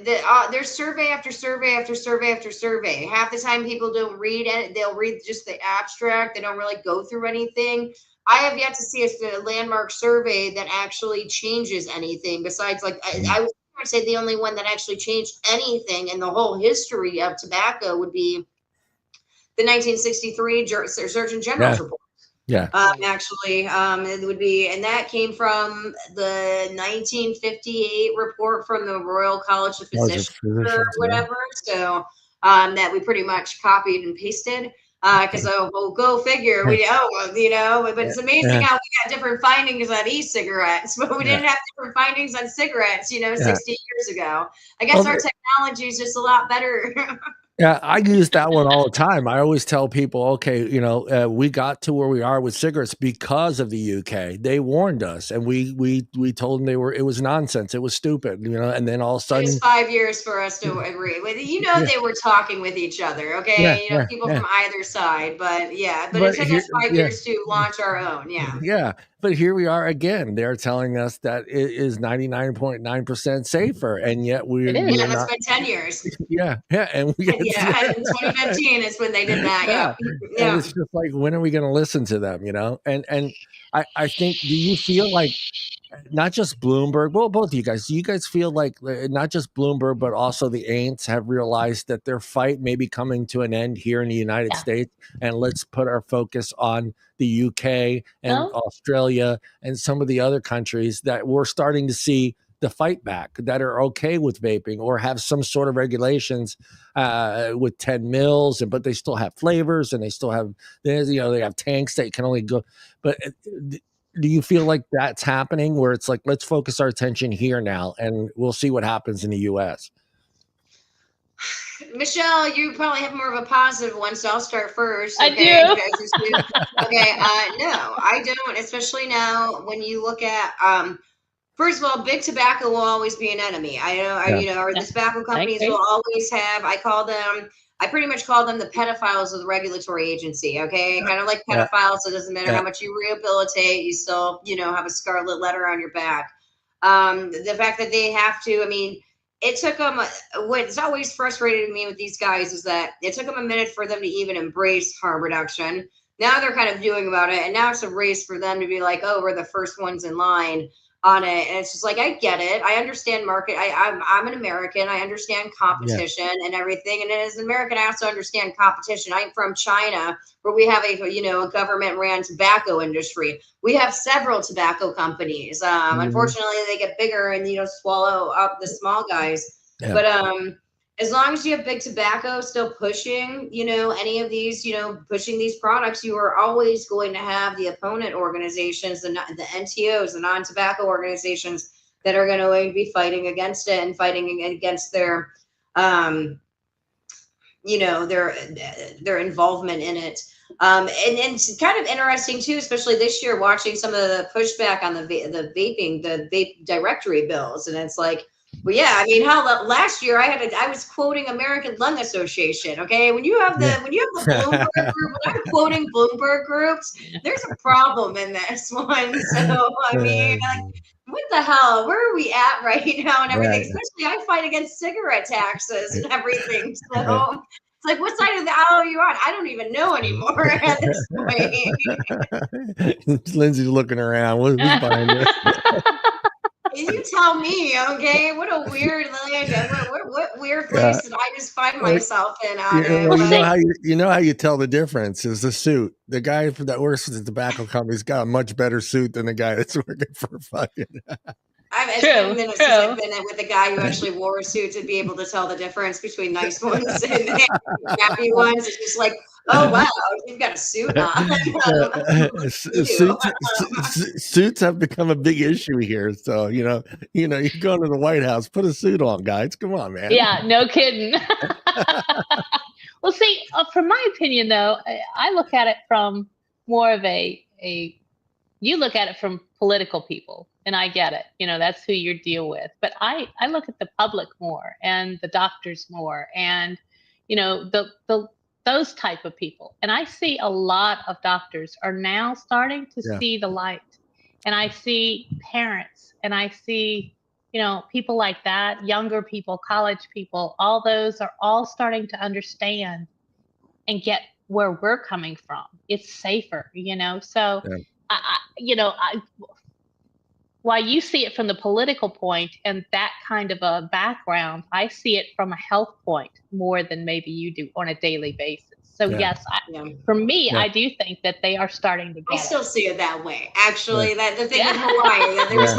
There's survey after survey after survey after survey. Half the time people don't read it. They'll read just the abstract. They don't really go through anything. I have yet to see a landmark survey that actually changes anything besides I would say the only one that actually changed anything in the whole history of tobacco would be the 1963 Surgeon General's report. Yeah. It would be, and that came from the 1958 report from the Royal College of Physicians or whatever. Yeah. So that we pretty much copied and pasted. Because we'll go figure, but it's amazing how we got different findings on e-cigarettes, but we didn't have different findings on cigarettes, 60 years ago. I guess our technology is just a lot better. Yeah, I use that one all the time. I always tell people, okay, we got to where we are with cigarettes because of the UK. They warned us, and we told them it was nonsense. It was stupid, and then all of a sudden, it was 5 years for us to agree with. They were talking with each other. Okay, people from either side, but it took us 5 years to launch our own. Yeah. Yeah. But here we are again. They're telling us that it is 99.9% safer, and yet it's been 10 years. Yeah, and in 2015 is when they did that. Yeah. And it's just like, when are we going to listen to them? And I think, do you feel like not just Bloomberg, well, both of you guys feel like not just Bloomberg, but also the Aints have realized that their fight may be coming to an end here in the United States, and let's put our focus on the UK and Australia and some of the other countries that we're starting to see the fight back, that are okay with vaping or have some sort of regulations with 10 mils, but they still have flavors, and they still have, they have tanks that can only go. But do you feel like that's happening, where it's like, let's focus our attention here now, and we'll see what happens in the US? Michelle, you probably have more of a positive one, so I'll start first. I do. Okay. No, I don't, especially now when you look at, first of all, big tobacco will always be an enemy. The tobacco companies will always have, I pretty much call them the pedophiles of the regulatory agency. Okay. Kind of like pedophiles. So it doesn't matter how much you rehabilitate, you still, have a scarlet letter on your back. The fact that they have to, it took them, what's always frustrated me with these guys is that it took them a minute for them to even embrace harm reduction. Now they're kind of doing about it. And now it's a race for them to be like, oh, we're the first ones in line. on it. And it's just like, I get it. I understand market. I'm an American. I understand competition and everything. And as an American, I also understand competition. I'm from China, where we have a government ran tobacco industry. We have several tobacco companies. Unfortunately, they get bigger and, swallow up the small guys. Yeah. But as long as you have big tobacco still pushing, any of these, pushing these products, you are always going to have the opponent organizations, the NTOs, the non-tobacco organizations that are going to be fighting against it and fighting against their, their involvement in it. And it's kind of interesting too, especially this year, watching some of the pushback on the vape directory bills. And it's like, well, yeah, I mean, how last year I was quoting American Lung Association. Okay, when you have the Bloomberg group, when I'm quoting Bloomberg groups, there's a problem in this one. So I mean, like, what the hell? Where are we at right now and everything? Especially I fight against cigarette taxes and everything. So it's like, what side of the aisle are you on? I don't even know anymore at this point. Lindsay's looking around. Who's behind this? You tell me, okay? What a weird what weird place did I just find myself in? You know how you tell the difference is the suit. The guy that works for the tobacco company's got a much better suit than the guy that's working for fucking. I've been minutes since I've been with a guy who actually wore a suit to be able to tell the difference between nice ones and happy ones. It's just like, oh wow, you've got a suit on. Suits have become a big issue here. So you go to the White House, put a suit on, guys. Come on, man. Yeah, no kidding. Well, see, from my opinion, though, I look at it from more of you look at it from political people. And I get it, that's who you deal with. But I look at the public more and the doctors more and, those type of people. And I see a lot of doctors are now starting to see the light. And I see parents and I see, people like that, younger people, college people, all those are all starting to understand and get where we're coming from. It's safer, So, while you see it from the political point and that kind of a background, I see it from a health point more than maybe you do on a daily basis. So yes, for me, I do think that they are starting to get I still see it that way. Actually, that the thing in Hawaii, that there's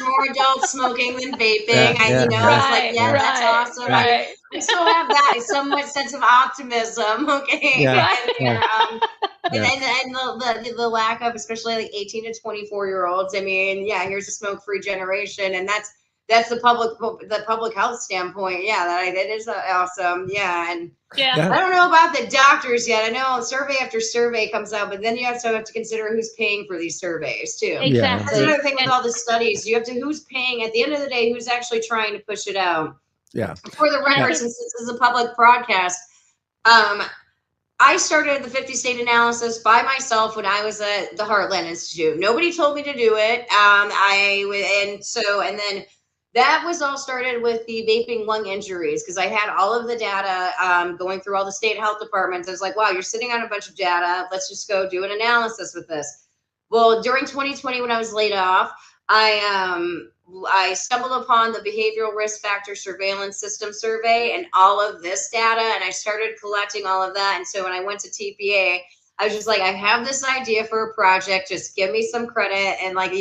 more adults smoking than vaping. That's awesome. I still have that somewhat sense of optimism. Okay. And the lack of, especially like 18 to 24-year-olds. I mean, here's a smoke-free generation, and that's the public health standpoint. That is awesome. And I don't know about the doctors yet. I know survey after survey comes out, but then you have to consider who's paying for these surveys too. Exactly. That's another thing with all the studies. You have to who's paying at the end of the day. Who's actually trying to push it out? Yeah. For the record, since this is a public broadcast, I started the 50-state analysis by myself when I was at the Heartland Institute. Nobody told me to do it. And then that was all started with the vaping lung injuries, because I had all of the data going through all the state health departments. I was like, wow, you're sitting on a bunch of data. Let's just go do an analysis with this. Well, during 2020, when I was laid off, I stumbled upon the Behavioral Risk Factor Surveillance System Survey and all of this data, and I started collecting all of that. And so when I went to TPA, I was just like, I have this idea for a project. Just give me some credit. And once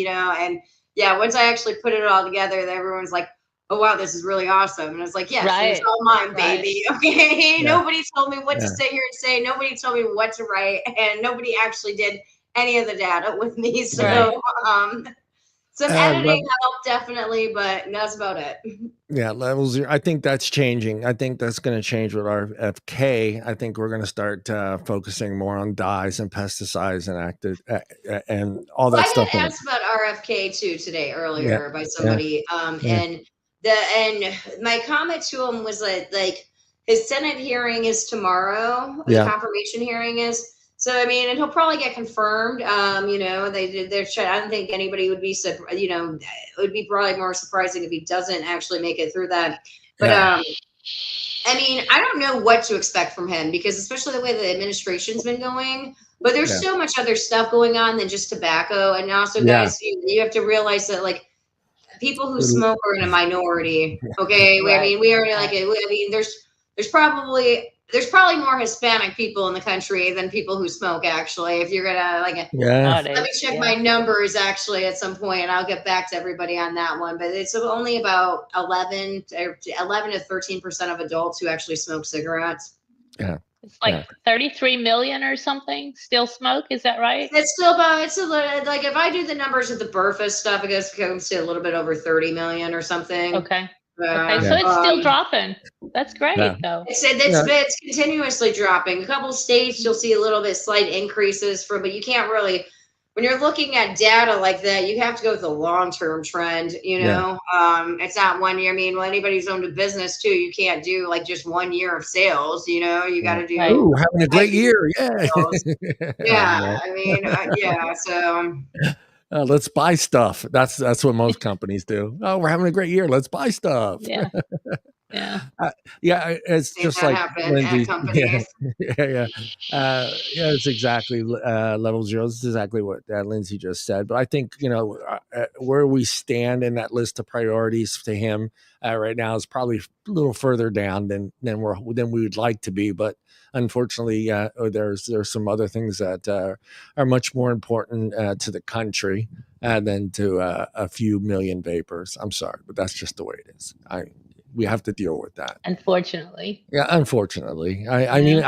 I actually put it all together, everyone's like, oh, wow, this is really awesome. And I was like, yes, it's all mine, baby. Okay. Nobody told me what to sit here and say. Nobody told me what to write. And nobody actually did any of the data with me. So, some editing helped definitely, but that's about it. Yeah, levels. I think that's changing. I think that's going to change with RFK. I think we're going to start focusing more on dyes and pesticides and active and all that stuff. I got asked about RFK too today earlier by somebody, and my comment to him was like his Senate hearing is tomorrow. The confirmation hearing is. So, I mean, and he'll probably get confirmed. They're I don't think anybody would be, it would be probably more surprising if he doesn't actually make it through that. But, I mean, I don't know what to expect from him, because especially the way the administration's been going, but there's so much other stuff going on than just tobacco. And also, guys, you have to realize that, like, people who smoke are in a minority. Okay, right. I mean, we are like, I mean, there's probably more Hispanic people in the country than people who smoke. Actually, if you're gonna like, let me check my numbers actually at some point, and I'll get back to everybody on that one. But it's only about 11 to 13% of adults who actually smoke cigarettes. Yeah. It's like 33 million or something still smoke. Is that right? It's still about, it's a little, like if I do the numbers with the Burfus stuff, I guess it comes to a little bit over 30 million or something. Okay. Okay, so it's still dropping. That's great, though. It's continuously dropping. A couple of states, you'll see a little bit slight increases but you can't really, when you're looking at data like that, you have to go with the long-term trend, you know? It's not 1 year. I mean, anybody who's owned a business too, you can't do like just 1 year of sales, you know? You got to do. Ooh, having a great year. Yeah. I mean, so. Let's buy stuff. That's what most companies do. Oh, we're having a great year. Let's buy stuff. Yeah. It's just like Lindsay. It's exactly level zero. This is exactly what Lindsay just said. But I think, you know, where we stand in that list of priorities to him right now is probably a little further down than we would like to be. But unfortunately, there's some other things that are much more important to the country than to a few million vapors. I'm sorry, but that's just the way it is. We have to deal with that. Unfortunately. Yeah, unfortunately. I mean,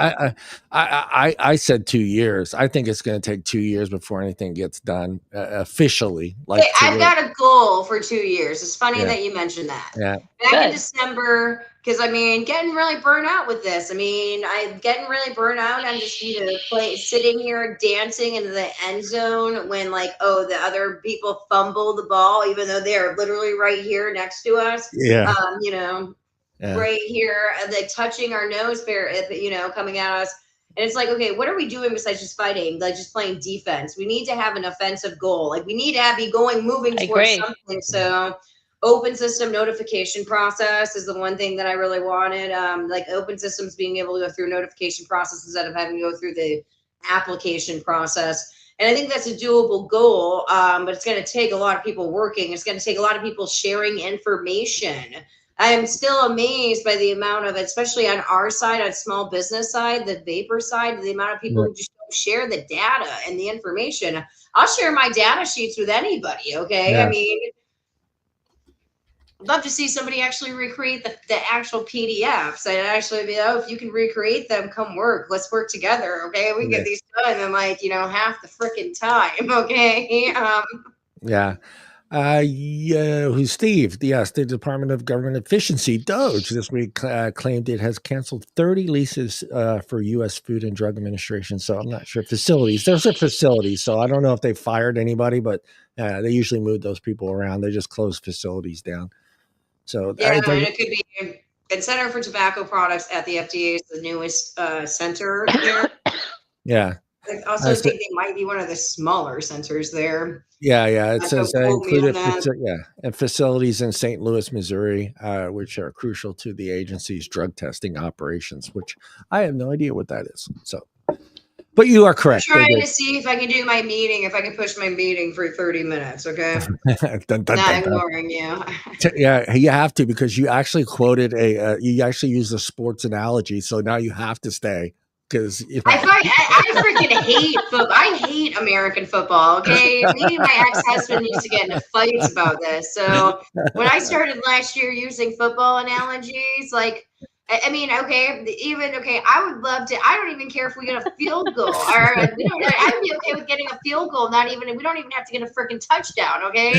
I said 2 years. I think it's going to take 2 years before anything gets done officially. Like I've got a goal for 2 years. It's funny that you mentioned that. Yeah. Back in December, because I mean, getting really burnt out with this. I mean, I'm getting really burnt out. I'm just sitting here dancing into the end zone when like, the other people fumble the ball, even though they're literally right here next to us. Yeah. You know, right here, like touching our nose, you know, coming at us. And it's like, okay, what are we doing besides just fighting? Like just playing defense. We need to have an offensive goal. Like we need to be moving towards something. So open system notification process is the one thing that I really wanted. Like open systems being able to go through notification process instead of having to go through the application process. And I think that's a doable goal, but it's going to take a lot of people working. It's going to take a lot of people sharing information. I am still amazed by the amount of, especially on our side, on small business side, the vapor side, the amount of people who just don't share the data and the information. I'll share my data sheets with anybody, okay? I mean, I'd love to see somebody actually recreate the actual PDFs. I'd actually be, if you can recreate them, come work. Let's work together, okay? We get these done in like, you know, half the freaking time, okay? Who's Steve? The State Department of Government Efficiency, DOGE, this week claimed it has canceled 30 leases for U.S. Food and Drug Administration. So I'm not sure facilities. Those are facilities. So I don't know if they fired anybody, but they usually move those people around. They just close facilities down. So it could be the Center for Tobacco Products at the FDA is the newest center there. Yeah. I also think they might be one of the smaller centers there. Yeah. It says included and facilities in St. Louis, Missouri, which are crucial to the agency's drug testing operations, which I have no idea what that is. So, but you are correct. I'm trying to see if I can do my meeting, if I can push my meeting for 30 minutes, okay? Not ignoring you. Yeah, you have to, because you actually quoted you actually used a sports analogy, so now you have to stay. Because I freaking hate football. I hate American football. Okay, me and my ex-husband used to get into fights about this. So when I started last year using football analogies, like, I mean, I would love to. I don't even care if we get a field goal. I'd be okay with getting a field goal. We don't even have to get a freaking touchdown. Okay.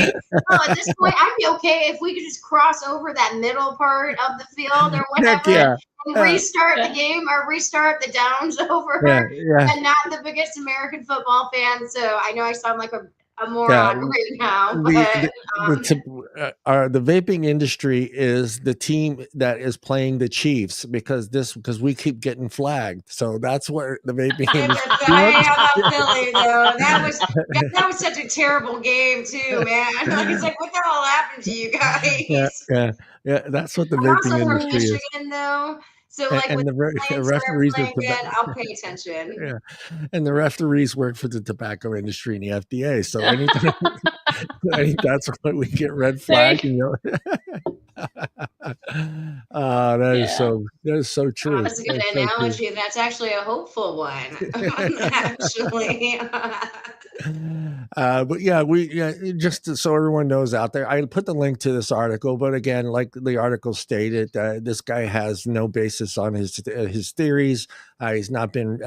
At this point, I'd be okay if we could just cross over that middle part of the field or whatever. And restart the game or restart the downs over. I'm not the biggest American football fan, so I know I sound like a moron right now. But, the vaping industry is the team that is playing the Chiefs because we keep getting flagged. So that's where the vaping industry. Philly, though. That was such a terrible game too, man. Like, it's like, what the hell happened to you guys? Yeah. That's what the vaping industry is. Michigan, though. So, like, and the referees I'll pay attention. Yeah, and the referees work for the tobacco industry and the FDA. So That's when we get red flag. That is so true. That's a good analogy. That's actually a hopeful one. Actually. But yeah, just so everyone knows out there, I put the link to this article. But again, like the article stated, this guy has no basis on his theories. He's not been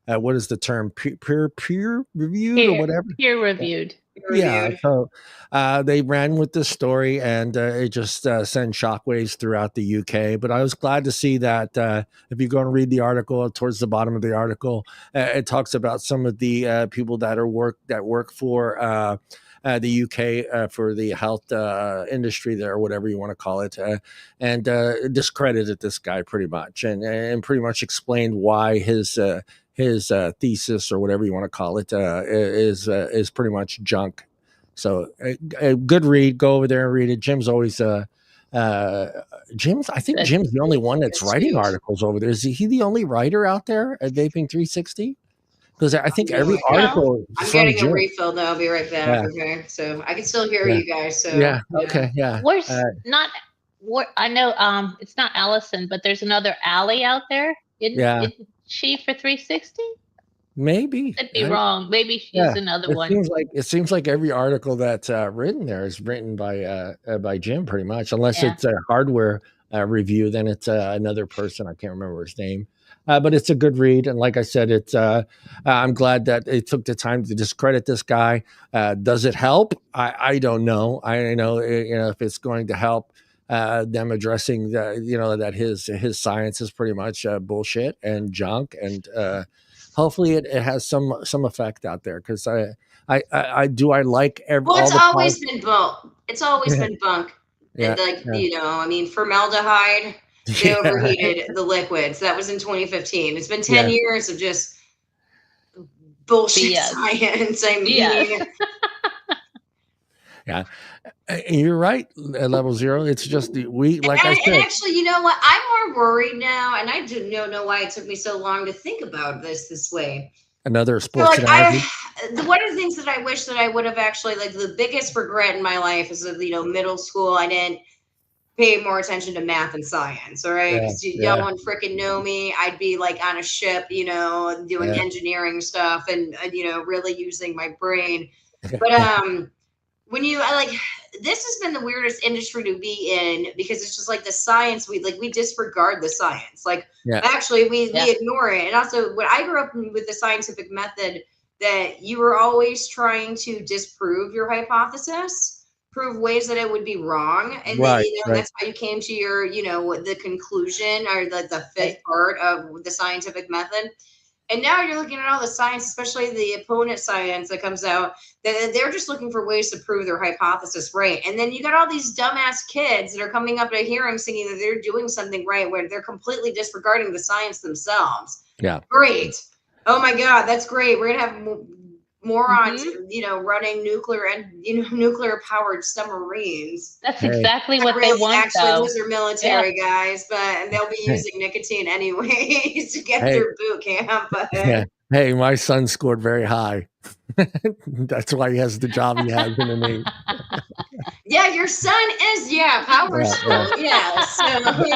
what is the term, peer reviewed or whatever? Peer reviewed. Yeah, so they ran with this story, and it just sent shockwaves throughout the UK. But I was glad to see that if you go and read the article, towards the bottom of the article, it talks about some of the people that work for the UK for the health industry there, or whatever you want to call it, and discredited this guy pretty much, and pretty much explained why his thesis, or whatever you want to call it, is pretty much junk. So a good read. Go over there and read it. Jim's always Jim's the only one that's writing articles over there. Is he the only writer out there at Vaping 360? Because I think every article. I'm getting a refill though. I'll be right back. Yeah. Okay, so I can still hear you guys. So yeah. Okay. Yeah. Where's not? I know it's not Allison, but there's another Allie out there. Isn't she for 360? Maybe. I'd be wrong. Maybe she's another one. It seems like every article that's written there is written by Jim, pretty much, unless it's a hardware review. Then it's another person. I can't remember his name. But it's a good read, and like I said, it's. I'm glad that it took the time to discredit this guy. Does it help? I don't know. I know if it's going to help them addressing that his science is pretty much bullshit and junk, and hopefully it has some effect out there, because I like every. Well, it's always been bunk. It's always been bunk. Yeah, I mean, formaldehyde. They overheated the liquids. That was in 2015. It's been 10 years of just bullshit science. I mean, yeah, you're right. Level zero. It's just I said. And actually, you know what? I'm more worried now, and I don't know why it took me so long to think about this way. Another sports analogy. One of the things that I wish that I would have actually, like, the biggest regret in my life is that, middle school, I didn't pay more attention to math and science, all right? Because y'all wouldn't freaking know me. I'd be like on a ship, doing engineering stuff and really using my brain. But when you this has been the weirdest industry to be in, because it's just like the science, we disregard the science. Actually we ignore it. And also, when I grew up with the scientific method, that you were always trying to disprove your hypothesis, prove ways that it would be wrong, and then that's how you came to your the conclusion, or the fifth part of the scientific method. And now you're looking at all the science, especially the opponent science that comes out, that they're just looking for ways to prove their hypothesis right. And then you got all these dumbass kids that are coming up at a hearing singing that they're doing something right, where they're completely disregarding the science themselves. Great. Oh my God, that's great. We're gonna have morons, running nuclear powered submarines. That's exactly what they want. Actually, those are military guys, but they'll be using nicotine anyways to get through boot camp. But hey, my son scored very high. That's why he has the job he has in the Navy. Yeah, your son is power school. Yeah, so we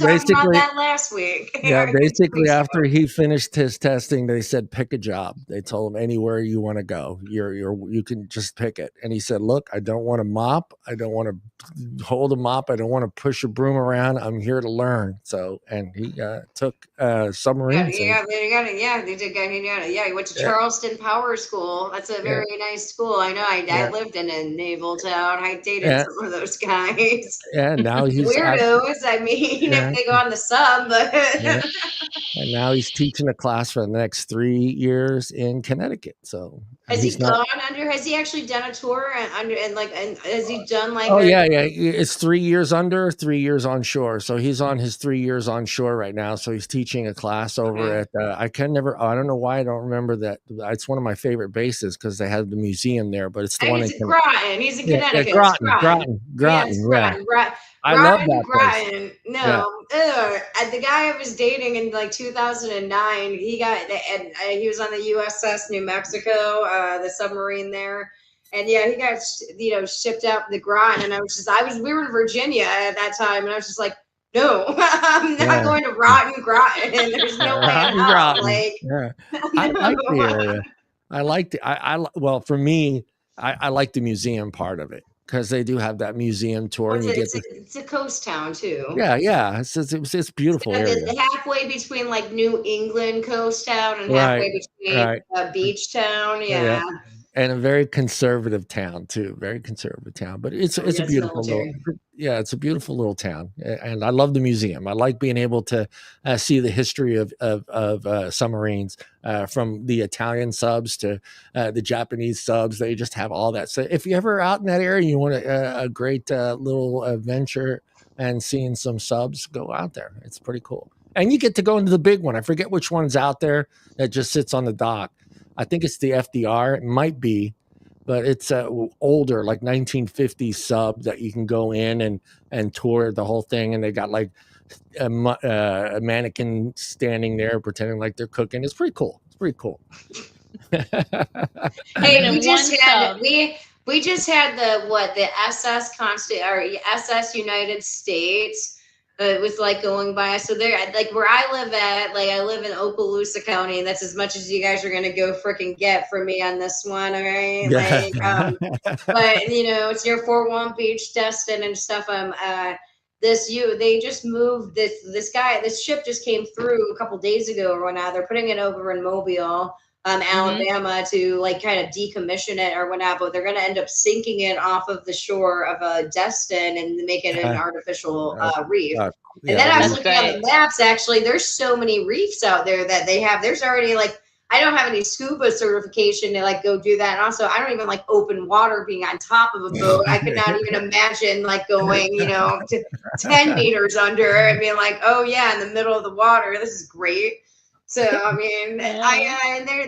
were talking about that last week. Yeah, basically after he finished his testing, they said pick a job. They told him anywhere you want to go, you can just pick it. And he said, "Look, I don't want to mop. I don't want to hold a mop. I don't want to push a broom around. I'm here to learn." So, and he took submarines. He went to Charleston Power School. That's a very nice school. I know. I lived in a naval town. I dated some of those guys. Yeah, now he's weirdos. If they go on the sub, but and now he's teaching a class for the next 3 years in Connecticut. So has he actually done a tour and has he done like? Oh yeah. It's 3 years under, 3 years onshore. So he's on his 3 years onshore right now. So he's teaching a class over at. I don't know why I don't remember that. It's one of my favorite bases because they have the museum there. But it's the one in Groton. He's in Connecticut. Groton. I love that place. No, the guy I was dating in 2009, he was on the USS New Mexico, the submarine there. And yeah, he got, shipped out the grind. And we were in Virginia at that time. And I was just like, no, I'm not going to Rotten Groton. There's no way in hell. Like, I like the area. I like well, for me, I like the museum part of it because they do have that museum tour. Well, it's a coast town too. Yeah. It's beautiful area. The halfway between like New England coast town and halfway between beach town. Yeah. And a very conservative town too, very conservative town. But it's a beautiful it's a beautiful little town, and I love the museum. I like being able to see the history of submarines, from the Italian subs to the Japanese subs. They just have all that. So if you're ever out in that area, you want a great little adventure and seeing some subs, go out there. It's pretty cool, and you get to go into the big one. I forget which one's out there that just sits on the dock. I think it's the FDR. It might be, but it's older, like 1950s sub that you can go in and tour the whole thing. And they got like a mannequin standing there pretending like they're cooking. It's pretty cool. Hey, we just had the SS Constant or SS United States. It was like going by. So there, like where I live at, like I live in Okaloosa County, and that's as much as you guys are gonna go freaking get from me on this one, all right? Like, but it's near Fort Walton Beach, Destin, and stuff. They just moved this ship just came through a couple days ago or whatnot. They're putting it over in Mobile, Alabama, to like kind of decommission it or whatnot, but they're going to end up sinking it off of the shore of Destin and make it an artificial reef. And then I was looking at the maps, actually, there's so many reefs out there that they have. There's already like, I don't have any scuba certification to like go do that. And also I don't even like open water being on top of a boat. I could not even imagine like going, to 10 meters under and being like, oh yeah, in the middle of the water. This is great. So I mean,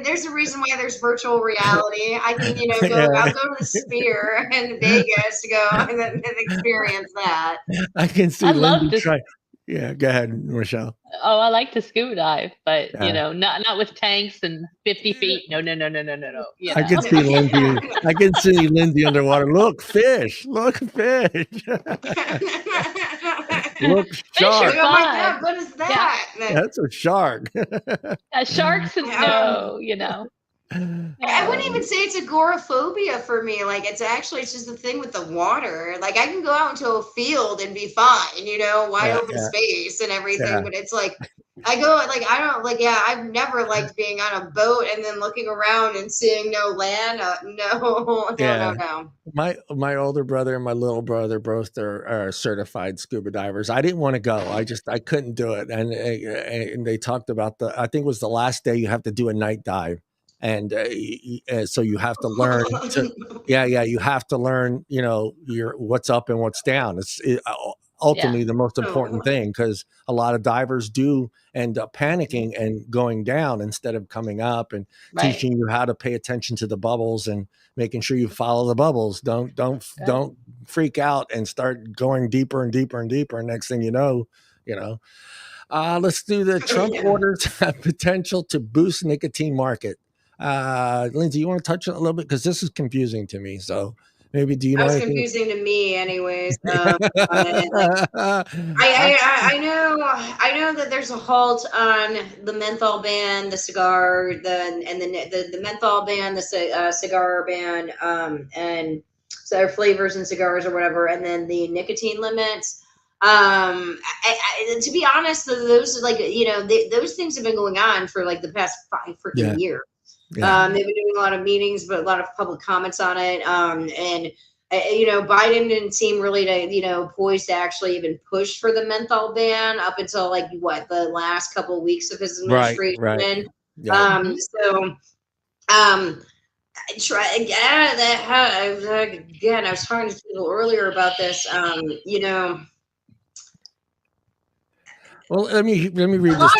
there's a reason why there's virtual reality. I can, I'll go to the Sphere in Vegas to go and experience that. I can see Lindy try. Yeah, go ahead, Michelle. Oh, I like to scuba dive, but not with tanks and 50 feet. No. I can see Lindsay. I can see Lindsay underwater. Look, fish. Look, fish. Look, shark. Oh my God, what is that? Yeah. That's a shark. Sharks and no, I wouldn't even say it's agoraphobia for me. Like it's just the thing with the water. Like I can go out into a field and be fine, wide open space and everything. Yeah. But it's like I've never liked being on a boat and then looking around and seeing no land. No. My older brother and my little brother both are certified scuba divers. I didn't want to go. I couldn't do it. And they talked about I think it was the last day you have to do a night dive. And so you have to learn you have to learn, your what's up and what's down. It's ultimately the most important thing, because a lot of divers do end up panicking and going down instead of coming up, and teaching you how to pay attention to the bubbles and making sure you follow the bubbles. Don't freak out and start going deeper and deeper and deeper. Next thing you know. Let's do the Trump orders have potential to boost nicotine market. Lindsay, you want to touch on it a little bit, because this is confusing to me. So maybe do you know? It's confusing to me, anyways. I know that there's a halt on the menthol ban, the cigar, the menthol ban, the cigar ban, and so flavors and cigars or whatever, and then the nicotine limits. To be honest, those those things have been going on for like the past 5 freaking years. Yeah. They've been doing a lot of meetings, but a lot of public comments on it. And Biden didn't seem really to, poised to actually even push for the menthol ban up until the last couple of weeks of his administration. Right. Yeah. Try again. Again, I was talking to people earlier about this. Well, let me read this.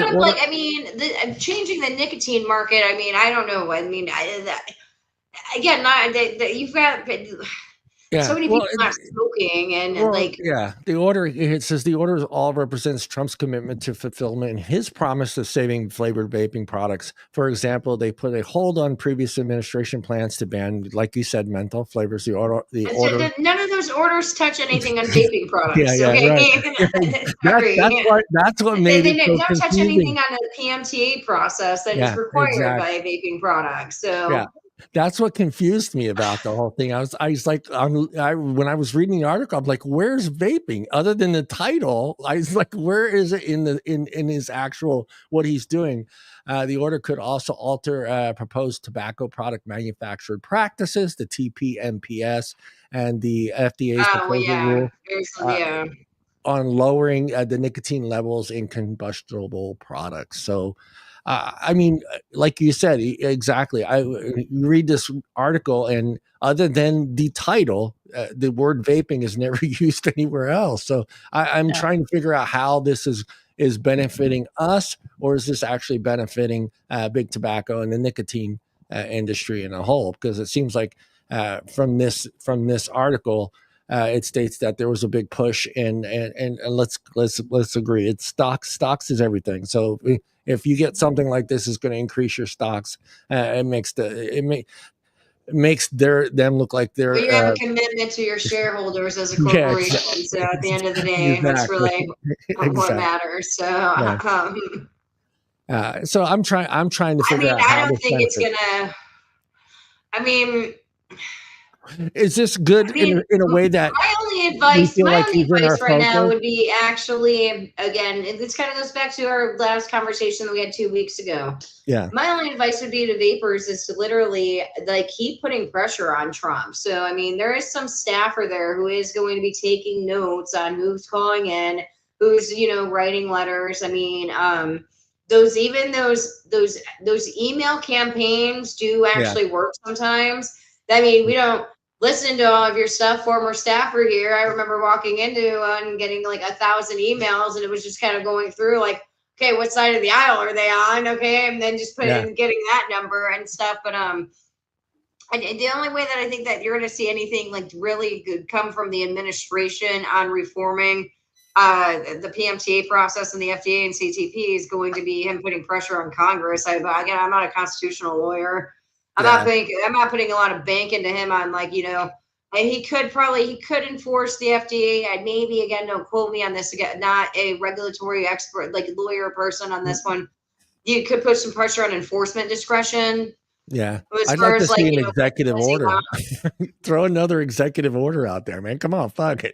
Changing the nicotine market. I mean, I don't know. I mean, you've got. Yeah. So many people not smoking, and the order, it says the order all represents Trump's commitment to fulfillment and his promise of saving flavored vaping products. For example, they put a hold on previous administration plans to ban, like you said, menthol flavors. The order none of those orders touch anything on vaping products. That's what made it so don't confusing. touch anything on the PMTA process that is required by vaping products. So that's what confused me about the whole thing. I was like, when I was reading the article, I'm like, where's vaping? Other than the title, I was like, where is it in his actual what he's doing? The order could also alter proposed tobacco product manufactured practices, the TPMPS, and the FDA's proposal rule on lowering the nicotine levels in combustible products. So. I mean, like you said, exactly. You read this article, and other than the title, the word vaping is never used anywhere else. So I'm trying to figure out how this is benefiting us, or is this actually benefiting big tobacco and the nicotine industry in a whole? Because it seems like from this article, it states that there was a big push, and let's agree, it's stocks is everything. So if you get something like this, is going to increase your stocks. It makes them look like they're. You have a commitment to your shareholders as a corporation. Exactly. So at the end of the day, that's really what matters. So. So I'm trying to figure out. I don't think it's gonna. I mean. Is this good in a way that my only advice right now would be actually, again, this kind of goes back to our last conversation that we had 2 weeks ago. Yeah. My only advice would be to vapors is to literally keep putting pressure on Trump. So, I mean, there is some staffer there who is going to be taking notes on who's calling in, who's, writing letters. I mean, those email campaigns do actually work sometimes. I mean, we don't listen to all of your stuff, former staffer here. I remember walking into and getting like 1,000 emails, and it was just kind of going through like, okay, what side of the aisle are they on? Okay. And then just getting that number and stuff. But the only way that I think that you're going to see anything like really good come from the administration on reforming the PMTA process and the FDA and CTP is going to be him putting pressure on Congress. I'm not a constitutional lawyer. I'm not putting a lot of bank into him on and he could enforce the FDA. And maybe, again, don't quote me on this, again, not a regulatory expert, like lawyer person on this one. You could put some pressure on enforcement discretion. Yeah. I'd like to see an executive order. Throw another executive order out there, man. Come on, fuck it.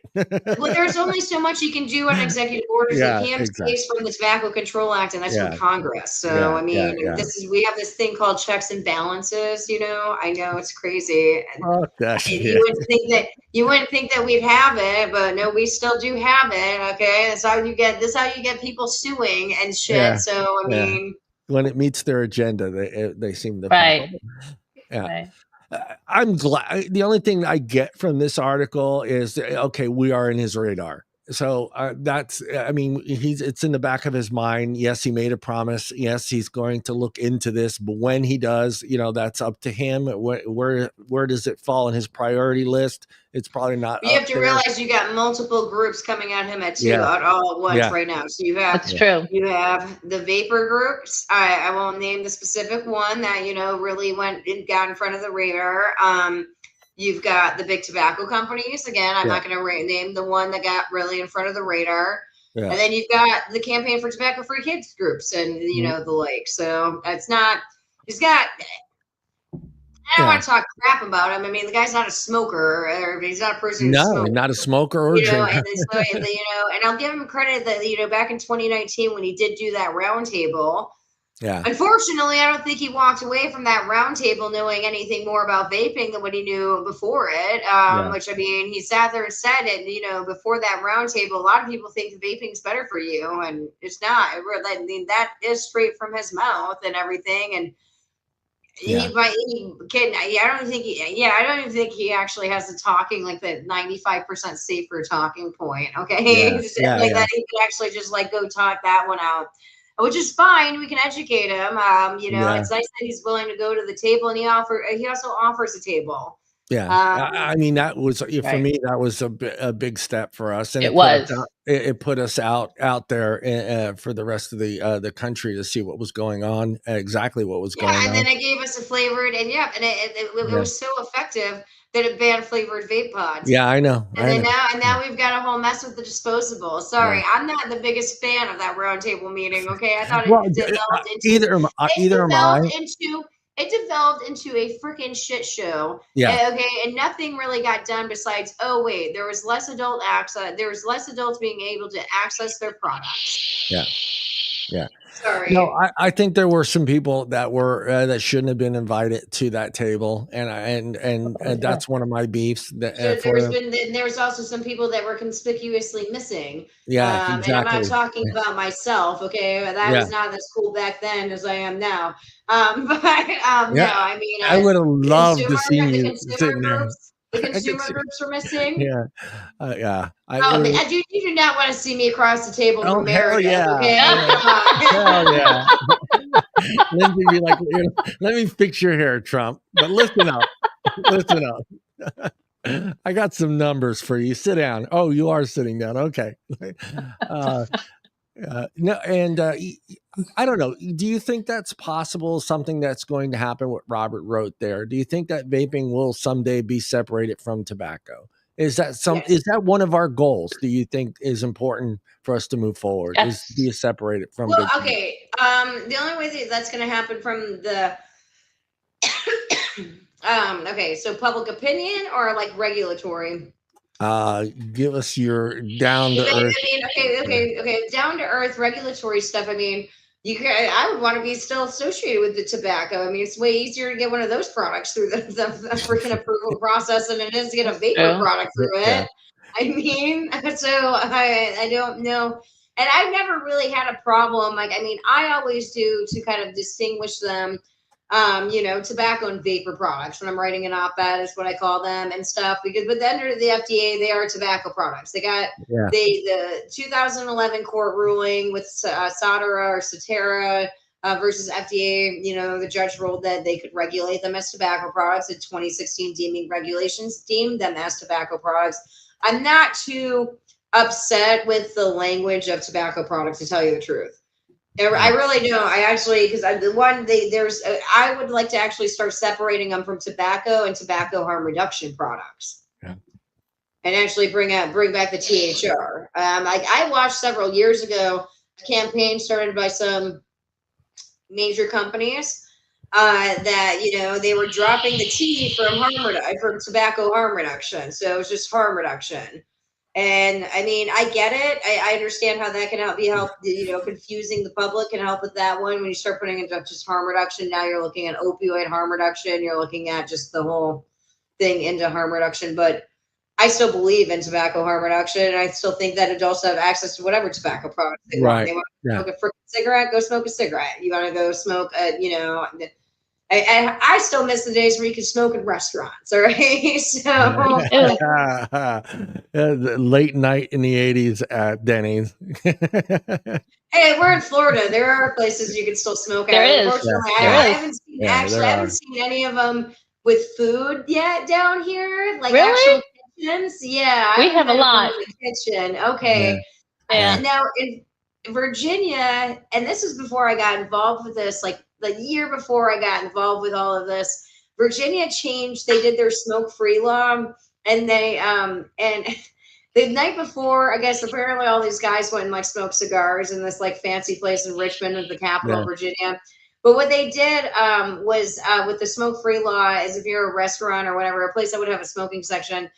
Well, there's only so much you can do on executive orders. The PMTA is from the Tobacco Control Act, and that's from Congress. So, we have this thing called checks and balances, I know it's crazy. You wouldn't think that we'd have it, but no, we still do have it. Okay. That's how you get people suing and shit. Yeah. So, I mean, when it meets their agenda, they seem to. Right. Yeah. Right. I'm glad. The only thing I get from this article is, okay, we are in his radar. So it's in the back of his mind. Yes, he made a promise. Yes, he's going to look into this, but when he does, that's up to him. Where does it fall in his priority list? It's probably not. You have to realize you got multiple groups coming at him all at once right now. So you have, that's true. You have the vapor groups. I won't name the specific one that, really got in front of the radar. You've got the big tobacco companies. Again, I'm not going to name the one that got really in front of the radar. Yeah. And then you've got the Campaign for Tobacco-Free Kids groups and, the like. So it's not, I don't want to talk crap about him. I mean, the guy's not a smoker, or he's not a person who's smoked. Not a smoker or drinker. And I'll give him credit that, back in 2019 when he did do that roundtable. Yeah. Unfortunately, I don't think he walked away from that roundtable knowing anything more about vaping than what he knew before it. Which, he sat there and said it, before that roundtable, a lot of people think vaping is better for you, and it's not. That is straight from his mouth and everything. And I don't even think he actually has the talking, like the 95% safer talking point. Okay. That he could actually just go talk that one out. Which is fine. We can educate him. It's nice that he's willing to go to the table, and he also offers a table. Yeah, I mean, that was for me. That was a big step for us, and it put us out there for the rest of the country to see what was going on, exactly what was going on. And then it gave us a flavored, and it was so effective that it banned flavored vape pods. Yeah, I know. And now we've got a whole mess with the disposable. Sorry, I'm not the biggest fan of that roundtable meeting. Okay, I thought it developed into a freaking shit show. Yeah. Okay, and nothing really got done besides, oh wait, there was less adult access. There was less adults being able to access their products. Yeah. Yeah. Sorry. No, I think there were some people that were that shouldn't have been invited to that table, and that's one of my beefs. There's also some people that were conspicuously missing. Yeah, exactly. And I'm not talking about myself. Okay, I was not as cool back then as I am now. No, I mean, I would have loved to see you sitting there. The consumer groups were missing. Yeah. You do not want to see me across the table from America. Hell yeah. Okay? Hell yeah. Lindsay be like, let me fix your hair, Trump. But listen up. Listen up. I got some numbers for you. Sit down. Oh, you are sitting down. Okay. No, and I don't know. Do you think that's possible? Something that's going to happen? What Robert wrote there. Do you think that vaping will someday be separated from tobacco? Is that Is that one of our goals? Do you think is important for us to move forward? Yes. Is be separated from? Well, okay. The only way that's going to happen from the okay, so public opinion or like regulatory. Give us your down to earth. I mean, okay. Down to earth regulatory stuff. I mean, I would want to be still associated with the tobacco. I mean, it's way easier to get one of those products through the freaking approval process than it is to get a vapor product through it. I mean, so I don't know. And I've never really had a problem. Like, I mean, I always do to kind of distinguish them. Tobacco and vapor products when I'm writing an op-ed is what I call them and stuff, but under the FDA, they are tobacco products. They got the 2011 court ruling with SATERA versus FDA. The judge ruled that they could regulate them as tobacco products. In 2016 deeming regulations deemed them as tobacco products. I'm not too upset with the language of tobacco products, to tell you the truth. I really don't. I actually, because I would like to actually start separating them from tobacco and tobacco harm reduction products, and actually bring back the THR. I watched several years ago a campaign started by some major companies that they were dropping the T from tobacco harm reduction, so it was just harm reduction. And I mean, I get it. I understand how that can help, confusing the public can help with that one. When you start putting it just harm reduction, now you're looking at opioid harm reduction. You're looking at just the whole thing into harm reduction. But I still believe in tobacco harm reduction. And I still think that adults have access to whatever tobacco products they want. They want to smoke a freaking cigarette, go smoke a cigarette. You want to go smoke I still miss the days where you could smoke in restaurants, all right? So late night in the 80s at Denny's. Hey, we're in Florida. There are places you can still smoke at. Unfortunately, I haven't seen any of them with food yet down here. Like actual kitchens. Yeah. We have a lot. In the kitchen. Okay. Yeah. Now in Virginia, and this is before I got involved with this, like the year before I got involved with all of this, Virginia changed. They did their smoke-free law, and they and the night before, I guess apparently all these guys went and like smoked cigars in this like fancy place in Richmond, at the capital of Virginia. But what they did was with the smoke-free law, is if you're a restaurant or whatever, a place that would have a smoking section,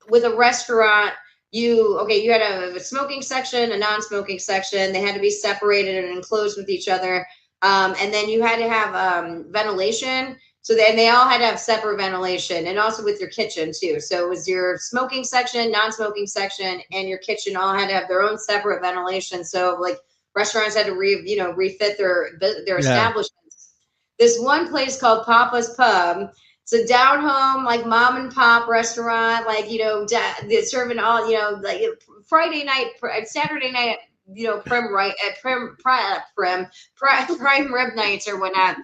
with a restaurant. You had a smoking section, a non-smoking section. They had to be separated and enclosed with each other. And then you had to have ventilation. So then they all had to have separate ventilation, and also with your kitchen too. So it was your smoking section, non-smoking section, and your kitchen all had to have their own separate ventilation. So like restaurants had to refit their establishments. This one place called Papa's Pub. It's a down home, like mom and pop restaurant, like, they're serving all, like Friday night, Saturday night, prime rib nights or whatnot.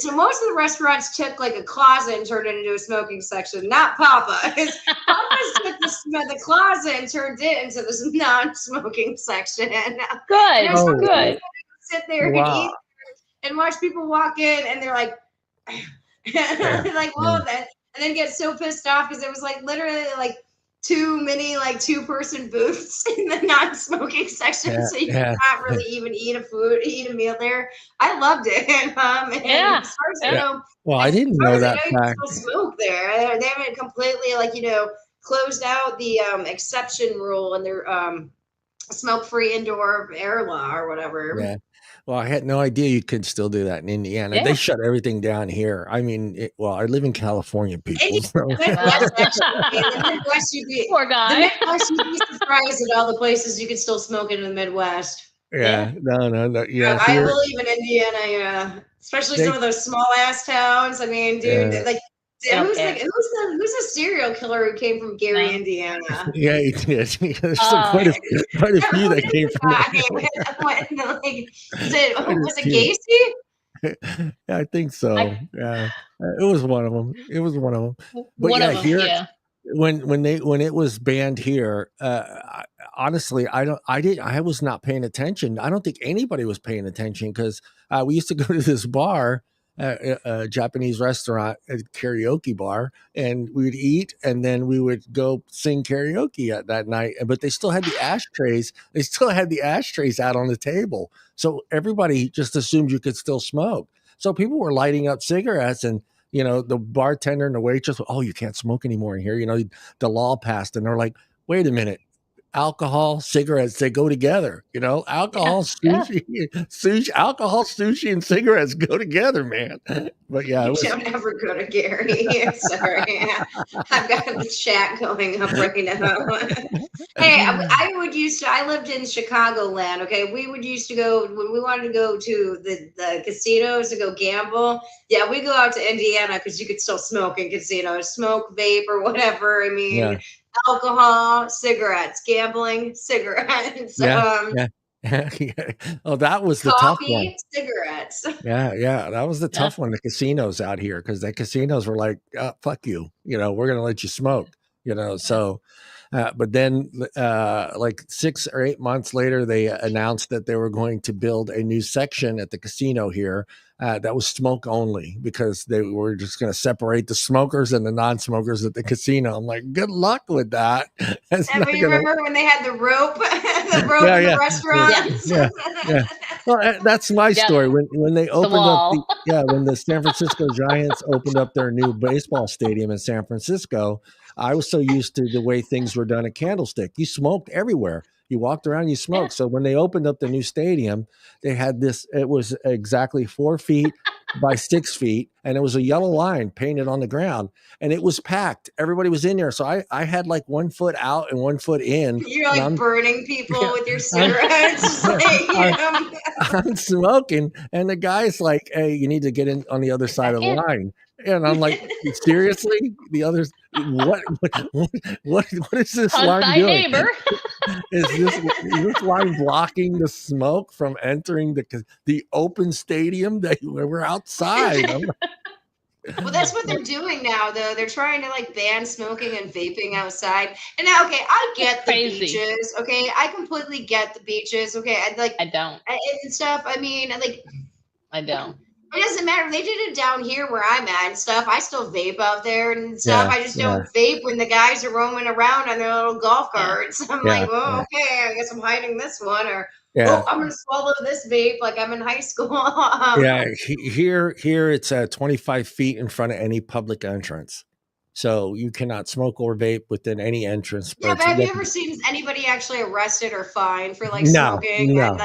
So most of the restaurants took like a closet and turned it into a smoking section. Not Papa's. Papa's took the closet and turned it into this non-smoking section. Good, good. Sit there and eat and watch people walk in, and they're like, like, whoa, and then get so pissed off because it was like literally like too many like 2-person booths in the non-smoking section, so you could not really even eat a meal there. I loved it. And as far as I know, well, I didn't know that fact. You still smoke there. They haven't completely closed out the exception rule in their smoke-free indoor air law or whatever. Yeah. Well, I had no idea you could still do that in Indiana. Yeah. They shut everything down here. I mean, I live in California, people. So. The Midwest, poor guy. The Midwest, you'd be surprised at all the places you could still smoke in the Midwest. Yeah. No. Yeah. I believe in Indiana. Yeah, especially some of those small ass towns. I mean, dude, who's a serial killer who came from Gary, Indiana? Yeah, he did. There's quite a few that came from. Was it Gacy? Yeah, I think so. Yeah, it was one of them. But here, when it was banned here, honestly, I was not paying attention. I don't think anybody was paying attention because we used to go to this bar. A Japanese restaurant, a karaoke bar, and we would eat, and then we would go sing karaoke at that night. But they still had the ashtrays. They still had the ashtrays out on the table, so everybody just assumed you could still smoke. So people were lighting up cigarettes, and the bartender and the waitress, oh, you can't smoke anymore in here. The law passed, and they're like, wait a minute. Alcohol, cigarettes, they go together. Alcohol, sushi, alcohol, sushi, and cigarettes go together, man. But yeah, you don't ever go to Gary. Sorry, I've got the chat going up right now. Hey, I lived in Chicagoland. Okay, we would used to go when we wanted to go to the casinos to go gamble. Yeah, we go out to Indiana because you could still smoke in casinos, smoke, vape, or whatever. I mean. Yeah. Alcohol, cigarettes, gambling, cigarettes. Oh, that was the tough one. Cigarettes. Yeah, that was the tough one. The casinos out here, because the casinos were like, "Fuck you," we're gonna let you smoke. So. But then, like 6 or 8 months later, they announced that they were going to build a new section at the casino here that was smoke only, because they were just going to separate the smokers and the non-smokers at the casino. I'm like, good luck with that. Remember when they had the rope, in the restaurants? Yeah. Well, that's my story. When they opened when the San Francisco Giants opened up their new baseball stadium in San Francisco, I was so used to the way things were done at Candlestick. You smoked everywhere. You walked around, you smoked. So when they opened up the new stadium, they had this, it was exactly 4 feet by 6 feet. And it was a yellow line painted on the ground, and it was packed. Everybody was in there. So I had like 1 foot out and 1 foot in. You're like burning people with your cigarettes. I'm smoking. And the guy's like, hey, you need to get in on the other side of the line. And I'm like, seriously? The others, what is this line doing? Neighbor. Is this line blocking the smoke from entering the open stadium that we're outside? Well, that's what they're doing now, though. They're trying to ban smoking and vaping outside. And now, okay, I get the beaches. Okay, I completely get the beaches. Okay, I don't. And stuff. I mean, I don't. It doesn't matter. They did it down here where I'm at and stuff. I still vape out there and stuff. I just don't vape when the guys are roaming around on their little golf carts. I'm like, well, okay, I guess I'm hiding this one, or I'm going to swallow this vape like I'm in high school. Here it's 25 feet in front of any public entrance. So you cannot smoke or vape within any entrance. Yeah, but have you ever seen anybody actually arrested or fined for smoking? No. What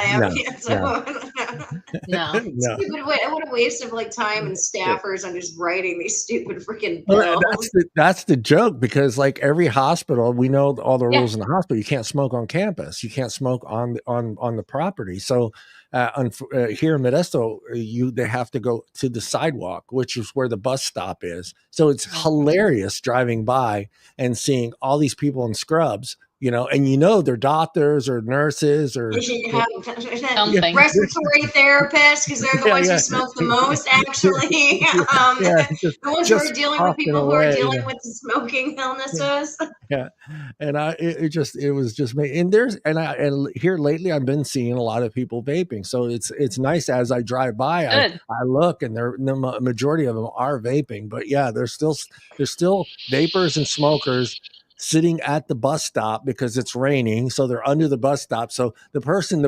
a waste of time and staffers on just writing these stupid freaking bills. Well, that's the joke, because every hospital, we know all the rules in the hospital. You can't smoke on campus. You can't smoke on the property. So here in Modesto, they have to go to the sidewalk, which is where the bus stop is. So it's hilarious driving by and seeing all these people in scrubs, you know, and you know they're doctors or nurses or respiratory therapists, because they're the ones who smoke the most, actually. The ones who are dealing with people who are dealing with smoking illnesses. Yeah, and it was just me. And and here lately I've been seeing a lot of people vaping, so it's nice as I drive by. I look, and the majority of them are vaping, but yeah, there's still vapors and smokers sitting at the bus stop because it's raining, so they're under the bus stop. So the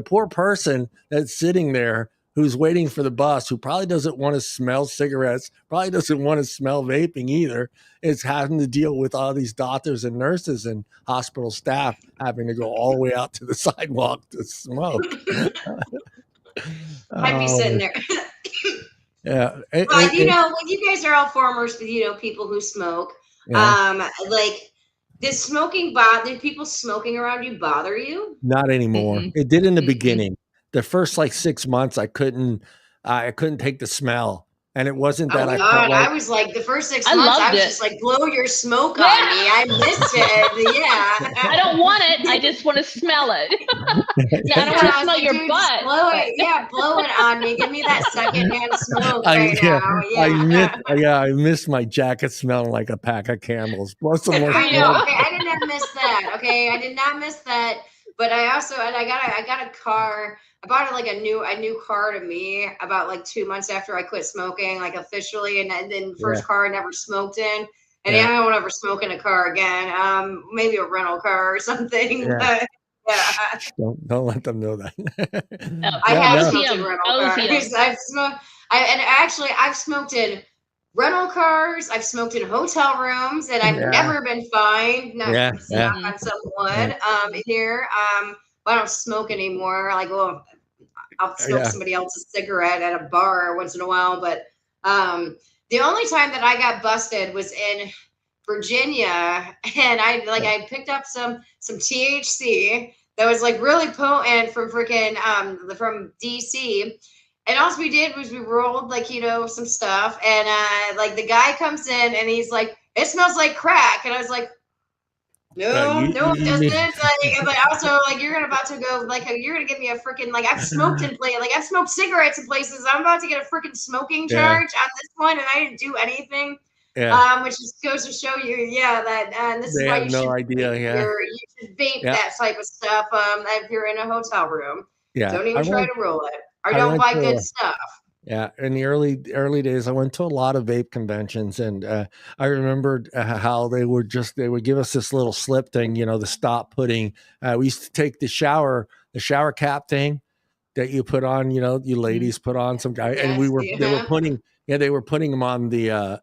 poor person that's sitting there who's waiting for the bus, who probably doesn't want to smell cigarettes, probably doesn't want to smell vaping either, is having to deal with all these doctors and nurses and hospital staff having to go all the way out to the sidewalk to smoke. I'd be sitting there. Yeah. But you know, when you guys are all farmers, people who smoke, like, did people smoking around you bother you? Not anymore. It did in the beginning. The first like 6 months, I couldn't take the smell. And it wasn't that I was like, the first 6 months, I was just like, blow your smoke on me. I missed it. Yeah. I don't want it. I just want to smell it. I don't want to smell your butt. Blow it. Yeah, blow it on me. Give me that secondhand smoke now. Yeah. I miss my jacket smelling like a pack of Camels. Blow some more. I know. Okay, I did not miss that. Okay, I did not miss that. But I got a car. I bought like a new car to me about like 2 months after I quit smoking, like officially, and then first car I never smoked in, and I won't ever smoke in a car again. Maybe a rental car or something. Yeah. But, don't let them know that. I have smoked in rental cars. I've smoked in rental cars. I've smoked in hotel rooms, and I've never been fined. Knock on some wood here. I don't smoke anymore. Like, well, I'll smoke somebody else's cigarette at a bar once in a while. But the only time that I got busted was in Virginia, and I picked up some THC that was like really potent from from DC. And all we did was we rolled some stuff, and like the guy comes in and he's like, "It smells like crack," and I was like, No, it doesn't. But also, you're about to go, you're gonna give me a freaking, I've smoked I've smoked cigarettes in places. I'm about to get a freaking smoking charge on this one, and I didn't do anything. Which just goes to show you, that this is why you should vape that type of stuff. If you're in a hotel room, don't even try to roll it, or don't buy good stuff. Yeah, in the early days, I went to a lot of vape conventions, and I remembered how they would give us this little slip thing, to stop putting. We used to take the shower cap thing that you put on, you ladies put on some guy, and they were putting them on the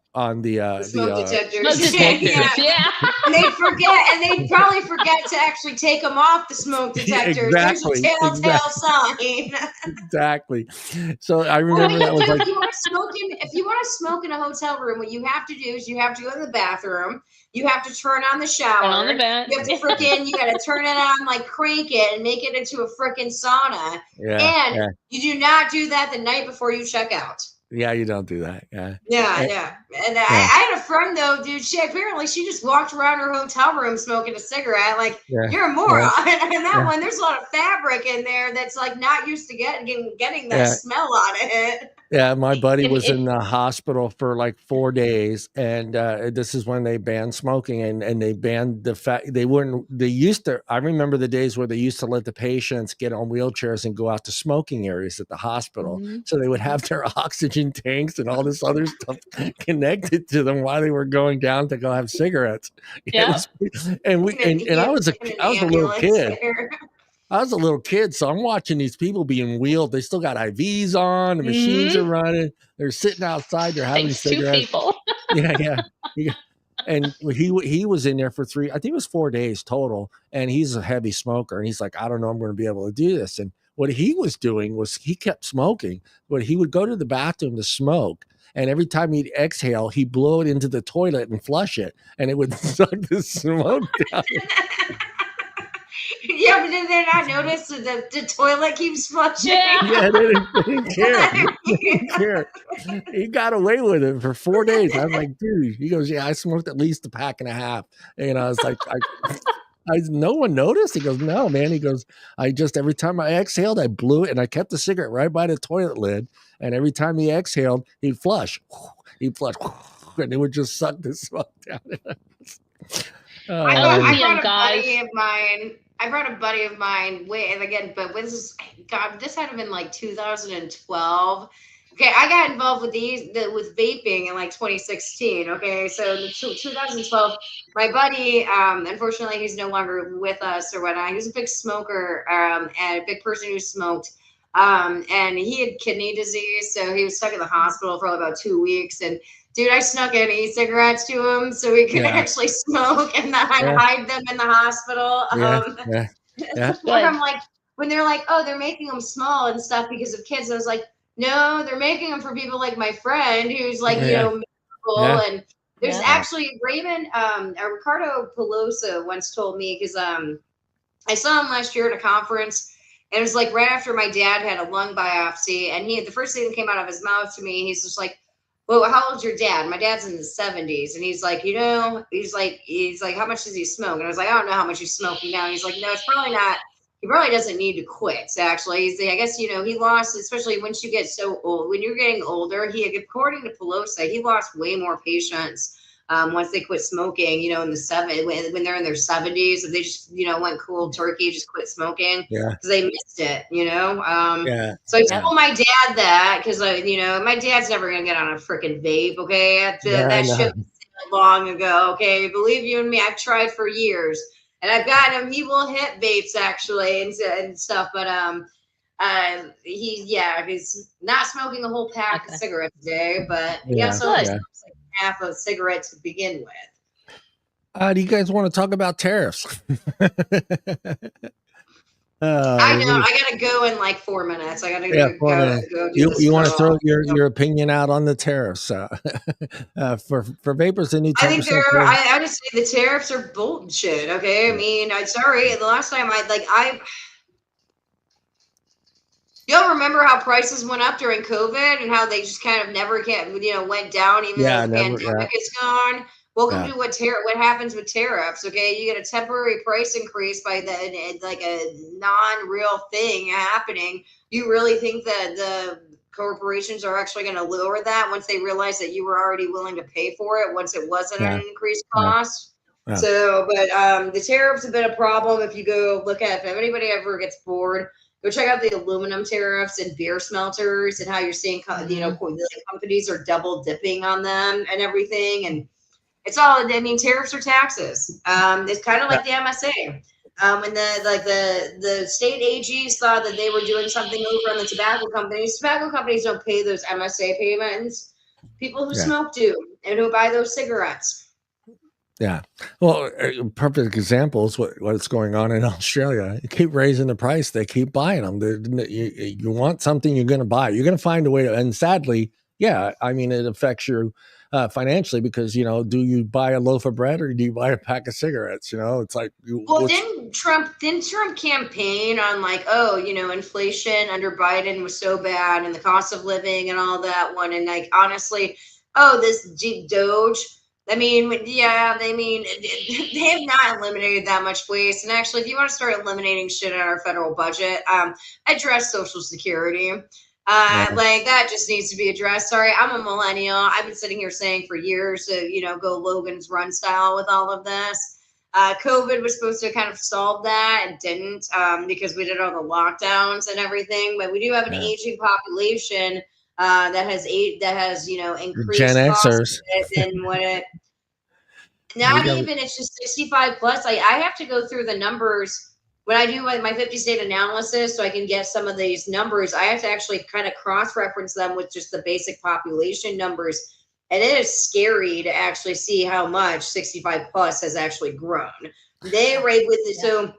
smoke detectors. And they'd probably forget to actually take them off the smoke detectors. Exactly. There's a telltale sign. Exactly. So I remember that was like, if you want to smoke in a hotel room, what you have to do is you have to go to the bathroom. You have to turn on the shower. Turn on the vent. You have to you got to turn it on, crank it, and make it into a freaking sauna. You do not do that the night before you check out. Yeah, you don't do that. And I had a friend though, dude. She just walked around her hotel room smoking a cigarette. You're a moron. And that one, there's a lot of fabric in there that's not used to getting that smell on it. Yeah, my buddy was in the hospital for 4 days, and this is when they banned smoking, and they banned the fact I remember the days where they used to let the patients get on wheelchairs and go out to smoking areas at the hospital. So they would have their oxygen tanks and all this other stuff connected to them while they were going down to go have cigarettes. Yeah. I was a little kid. I was a little kid, so I'm watching these people being wheeled. They still got IVs on. The machines are running. They're sitting outside. They're having cigarettes. 2 people. Yeah. And he was in there for 4 days total. And he's a heavy smoker. And he's like, I don't know, I'm going to be able to do this. And what he was doing was he kept smoking, but he would go to the bathroom to smoke. And every time he'd exhale, he'd blow it into the toilet and flush it. And it would suck the smoke down. Yeah, but did they not notice that the toilet keeps flushing? Yeah, they didn't care. They didn't care. He got away with it for 4 days. I was like, dude, he goes, yeah, I smoked at least a pack and a half. And I was like, No one noticed. He goes, no, man. He goes, every time I exhaled, I blew it, and I kept the cigarette right by the toilet lid. And every time he exhaled, he'd flush. He'd flush, and it would just suck the smoke down. I brought a buddy of mine. And again, but this had to have been like 2012. Okay, I got involved with with vaping in like 2016. Okay, so in 2012, my buddy, unfortunately, he's no longer with us or whatnot. He was a big smoker and a big person who smoked. And he had kidney disease, so he was stuck in the hospital for about 2 weeks. And dude, I snuck in e-cigarettes to him so he could actually smoke, and then I'd hide them in the hospital. I'm like, when they're like, oh, they're making them small and stuff because of kids, I was like, no, they're making them for people like my friend who's like, miserable. And there's actually Raymond, Ricardo Pelosa once told me, because I saw him last year at a conference, and it was like right after my dad had a lung biopsy, and the first thing that came out of his mouth to me, he's just like, well, how old's your dad? My dad's in his 70s. And he's like, he's like, how much does he smoke? And I was like, I don't know how much he's smoking now. And he's like, no, it's probably not. He probably doesn't need to quit, actually. I guess, he lost, especially once you get so old, when you're getting older, according to Pelosi, he lost way more patients once they quit smoking, in the when they're in their 70s, if they just, went cold turkey, just quit smoking because they missed it, So I told my dad that because, my dad's never going to get on a freaking vape. Okay. That shit was long ago. Okay. Believe you and me, I've tried for years. And I've got him. He will hit vapes actually and stuff, but he's not smoking a whole pack of cigarettes a day, but he also smokes like half a cigarette to begin with. Do you guys want to talk about tariffs? I know. I gotta go in like 4 minutes. I gotta go. You want to throw your opinion out on the tariffs for vapors? They need 10%. I think I just say the tariffs are bullshit. Okay, I mean, I'm sorry. The last time y'all remember how prices went up during COVID and how they just kind of never went down even though the pandemic is gone. Welcome to what happens with tariffs. Okay, you get a temporary price increase by like a non-real thing happening. You really think that the corporations are actually going to lower that once they realize that you were already willing to pay for it once it wasn't an increased cost? So, but the tariffs have been a problem. If you go look at, if anybody ever gets bored, go check out the aluminum tariffs and beer smelters and how you're seeing, companies are double dipping on them and everything. And it's all, tariffs are taxes. It's kind of like the MSA. When the state AGs thought that they were doing something over on the tobacco companies don't pay those MSA payments. People who smoke do, and who buy those cigarettes. Yeah. Well, perfect example is what's going on in Australia. You keep raising the price, they keep buying them. You want something, you're going to buy. You're going to find a way to, and sadly, it affects you financially because, do you buy a loaf of bread or do you buy a pack of cigarettes? It's like, didn't Trump campaign on like, inflation under Biden was so bad and the cost of living and all that one. And like, honestly, this Doge, they have not eliminated that much waste. And actually, if you want to start eliminating shit in our federal budget, address Social Security. Like that just needs to be addressed. Sorry, I'm a millennial. I've been sitting here saying for years to, go Logan's Run style with all of this. COVID was supposed to kind of solve that and didn't because we did all the lockdowns and everything. But we do have an aging population that has increased Gen Xers and what it. It's just 65 plus. I have to go through the numbers. When I do my 50 state analysis, so I can get some of these numbers, I have to actually kind of cross-reference them with just the basic population numbers. And it is scary to actually see how much 65 plus has actually grown. They rate with it. So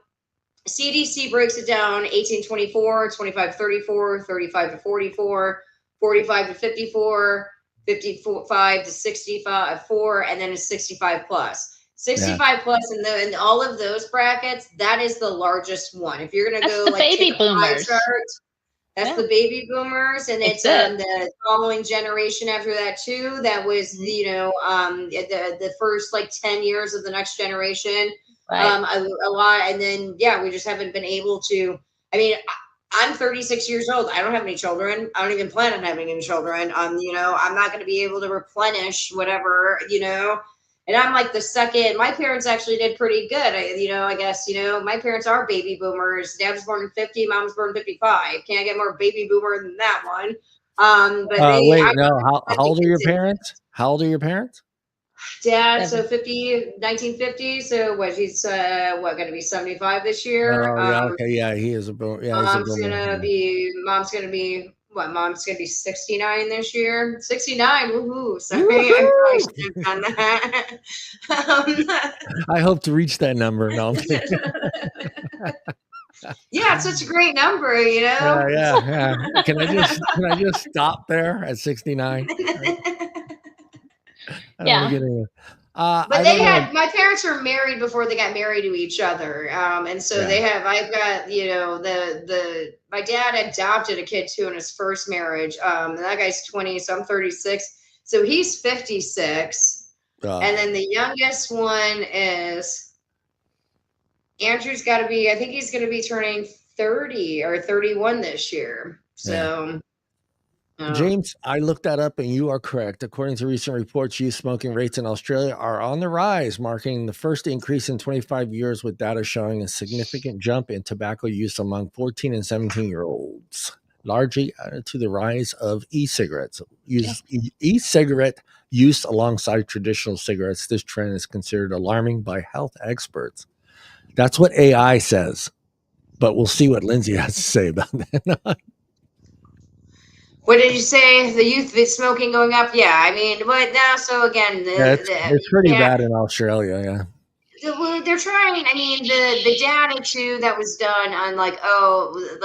CDC breaks it down 18-24, 25-34, 35-44, 45-54, 55-65, and then it's 65 plus. 65 plus in all of those brackets, that is the largest one. If you're going to go the baby boomers. That's the baby boomers, and it's the following generation after that too. That was the first like 10 years of the next generation. a lot. And then, yeah, we just haven't been able to, I mean, I'm 36 years old. I don't have any children. I don't even plan on having any children. You know, I'm not going to be able to replenish whatever, you know, and I'm like the second. My parents actually did pretty good. I guess, you know, my parents are baby boomers. Dad was born in 50, mom was born in 55. Can't get more baby boomer than that one. But how old are your parents? How old are your parents? Dad, so 1950. So what? He's going to be 75 this year. Oh, yeah, okay, yeah, he is a boomer. Yeah, mom's gonna be what? Mom's gonna be 69 this year. 69, woohoo! Sorry, I probably should have done that. I hope to reach that number. No, I'm kidding. Yeah, it's such a great number, you know. Yeah. Can I just stop there at 69? But my parents were married before they got married to each other. And so I've got, you know, my dad adopted a kid too in his first marriage. And that guy's 20, so I'm 36. So he's 56. And then the youngest one is Andrew's got to be, I think he's going to be turning 30 or 31 this year. So James, I looked that up and you are correct. According to recent reports, youth smoking rates in Australia are on the rise, marking the first increase in 25 years, with data showing a significant jump in tobacco use among 14 and 17-year-olds, largely to the rise of e-cigarettes. E-cigarette use alongside traditional cigarettes. This trend is considered alarming by health experts. That's what AI says, but we'll see what Lindsay has to say about that. What did you say? The youth smoking going up? Yeah, I mean, but now, so again, it's pretty bad in Australia. Yeah, they're trying. I mean, the data too that was done on like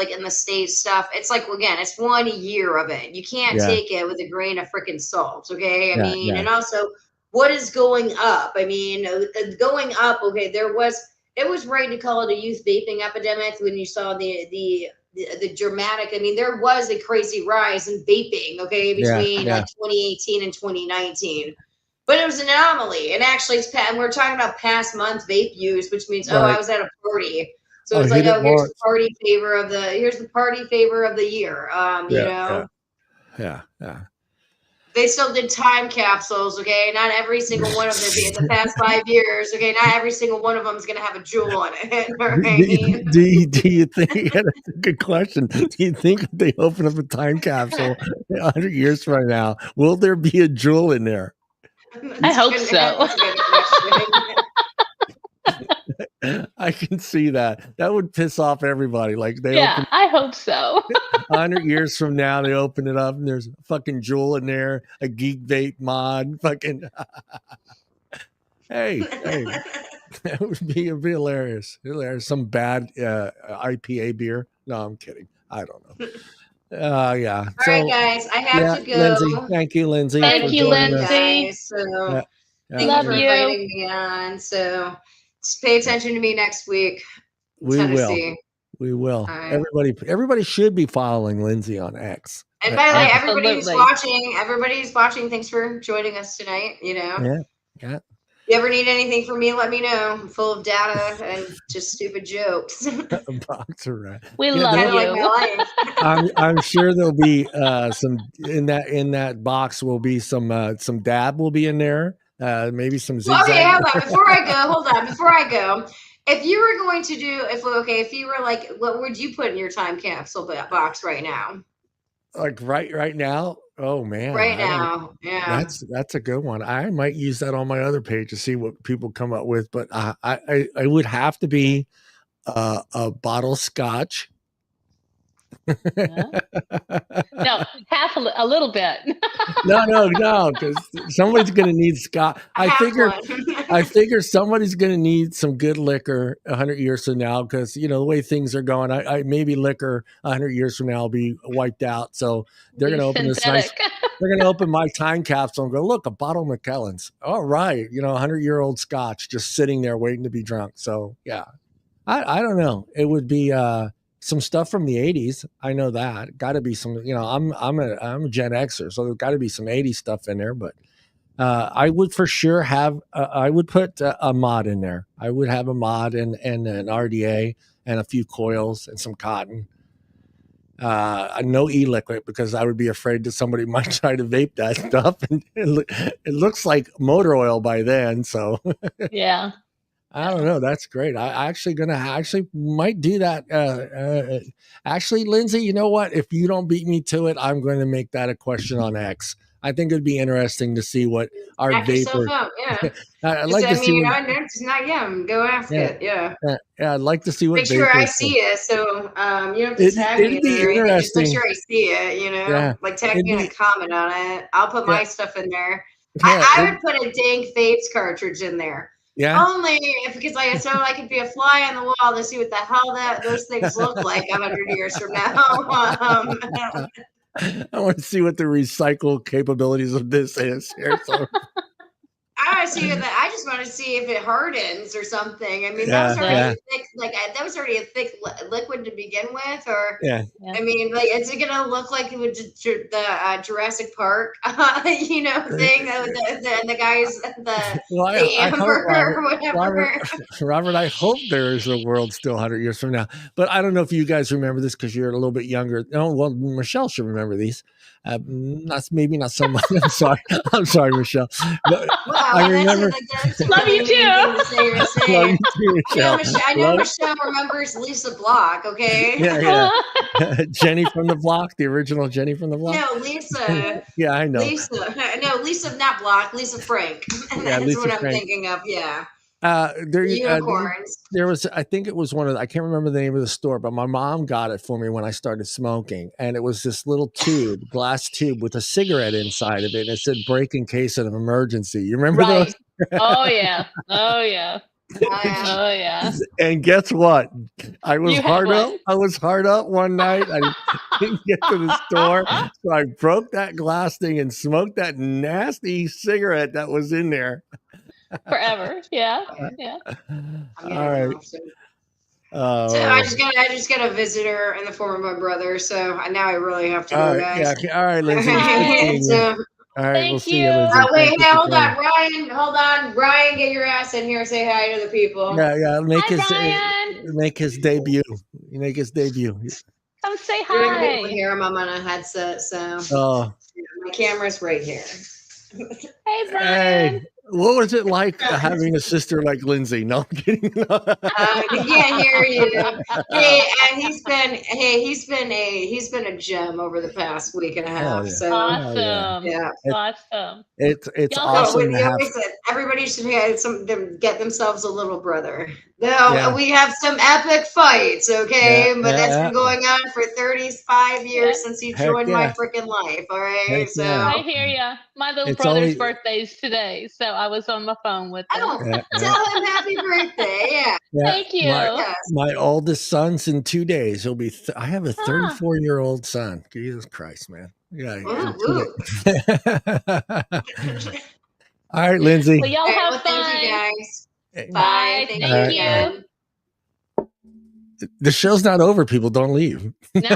in the States stuff. It's like, again, it's 1 year of it. You can't take it with a grain of freaking salt. Okay, I mean, and also what is going up? I mean, going up. Okay, it was right to call it a youth vaping epidemic when you saw the dramatic, I mean, there was a crazy rise in vaping, okay, between like 2018 and 2019, but it was an anomaly. And actually, we're talking about past month vape use, which means, I was at a party. So it's like, here's the party favor of the year. You know? Yeah. They still did time capsules, okay? Not every single one of them in the past 5 years, okay? Not every single one of them is going to have a jewel on it, right? Do you think, that's a good question. Do you think if they open up a time capsule 100 years from now, will there be a jewel in there? I hope so. I can see that. That would piss off everybody. Like I hope so. 100 years from now, they open it up and there's a fucking jewel in there, a geek vape mod, fucking. Hey, that would be hilarious. Some bad IPA beer. No, I'm kidding. I don't know. All right, guys, I have to go. Lindsay, thank you, Lindsay. Thank you, Lindsay. So thank you for inviting me on. So just pay attention to me next week. We will. Right. Everybody should be following Lindsay on X. And by the way, everybody's watching. Thanks for joining us tonight. You know. Yeah. You ever need anything from me, let me know. I'm full of data and just stupid jokes. Boxer, right? We love you. Like my life. I'm sure there'll be some in that box will be some dab will be in there. Maybe some zigzag. Okay, hold on. Before I go, if you were going to do, if you were like, what would you put in your time capsule box right now? Like right now? Oh man! Right now, yeah. That's a good one. I might use that on my other page to see what people come up with. But I would have to be a bottle of scotch. No, a little bit. No, because somebody's going to need scotch. I figure somebody's going to need some good liquor 100 years from now, because the way things are going, I maybe liquor 100 years from now will be wiped out. So they're going to open this nice. They're going to open my time capsule and go, look, a bottle of Macallan's. All right, 100-year-old scotch just sitting there waiting to be drunk. So yeah, I don't know. It would be some stuff from the 80s. I know that. Got to be some, I'm a Gen Xer, so there's got to be some 80s stuff in there, but I would for sure have. I would put a mod in there. I would have a mod and an RDA and a few coils and some cotton. No e-liquid, because I would be afraid that somebody might try to vape that stuff, and it looks like motor oil by then. So yeah. I don't know. That's great. I actually might do that. Actually, Lindsay, you know what? If you don't beat me to it, I'm going to make that a question on X. I think it'd be interesting to see what our vapor. Yeah. I'd like to see. It's not yet. Go ask it. Yeah. Yeah, I'd like to see what. Make sure I see it. So you don't have to tag me in or anything. Just make sure I see it. You know, yeah. like tag me in a comment on it. I'll put my stuff in there. Yeah, I would put a dank Vapes cartridge in there. Yeah. Only because I could be a fly on the wall to see what the hell those things look like 100 years from now. I want to see what the recycle capabilities of this is here. So. I see that. I just want to see if it hardens or something. I mean, that was already thick. Like that was already a thick liquid to begin with, or I mean, like, is it gonna look like it would the Jurassic Park, you know, thing? The guys, the amber or whatever. Robert, I hope there is a world still 100 years from now. But I don't know if you guys remember this because you're a little bit younger. Oh, well, Michelle should remember these. Maybe not so much. I'm sorry, Michelle. But I remember. Love you too. Love you too, Michelle. I know Michelle remembers Lisa Block. Okay. Yeah. Jenny from the Block, the original Jenny from the Block. No, Lisa. Yeah, I know. Lisa, not Block. Lisa Frank. That's Lisa what I'm thinking of. Yeah. Unicorns. There was, I think it was I can't remember the name of the store, but my mom got it for me when I started smoking, and it was this little glass tube with a cigarette inside of it, and it said "break in case of an emergency." You remember those? Oh yeah. Oh yeah. And guess what? I was hard up one night. I didn't get to the store, so I broke that glass thing and smoked that nasty cigarette that was in there. Forever. Yeah. All right. So I just got a visitor in the form of my brother. So now I really have to go, guys. Yeah. All right, Lindsay. All right, Thank we'll see you, Lindsay. Wait, now hold on, Ryan. Hold on, Ryan. Get your ass in here. Say hi to the people. Yeah. Make his debut. Come say hi. You can hear him. I'm on a headset, so my camera's right here. Hey, Brian. Hey. What was it like having a sister like Lindsay? No, I'm kidding. He can't hear you. He's been a gem over the past week and a half. So awesome. Awesome. It's awesome. Everybody should get themselves a little brother. No, we have some epic fights, okay? But that's been going on for 35 years since he joined my freaking life. All right. I hear you. My little brother's birthday's today, so I was on the phone with him. Tell him happy birthday. Yeah. Thank you. My oldest son's in 2 days. He'll be. I have a 34-year-old son. Jesus Christ, man. Yeah. All right, Lindsay. Well, y'all have fun. Thank you, guys. Bye. Thank you. The show's not over, people. Don't leave. No.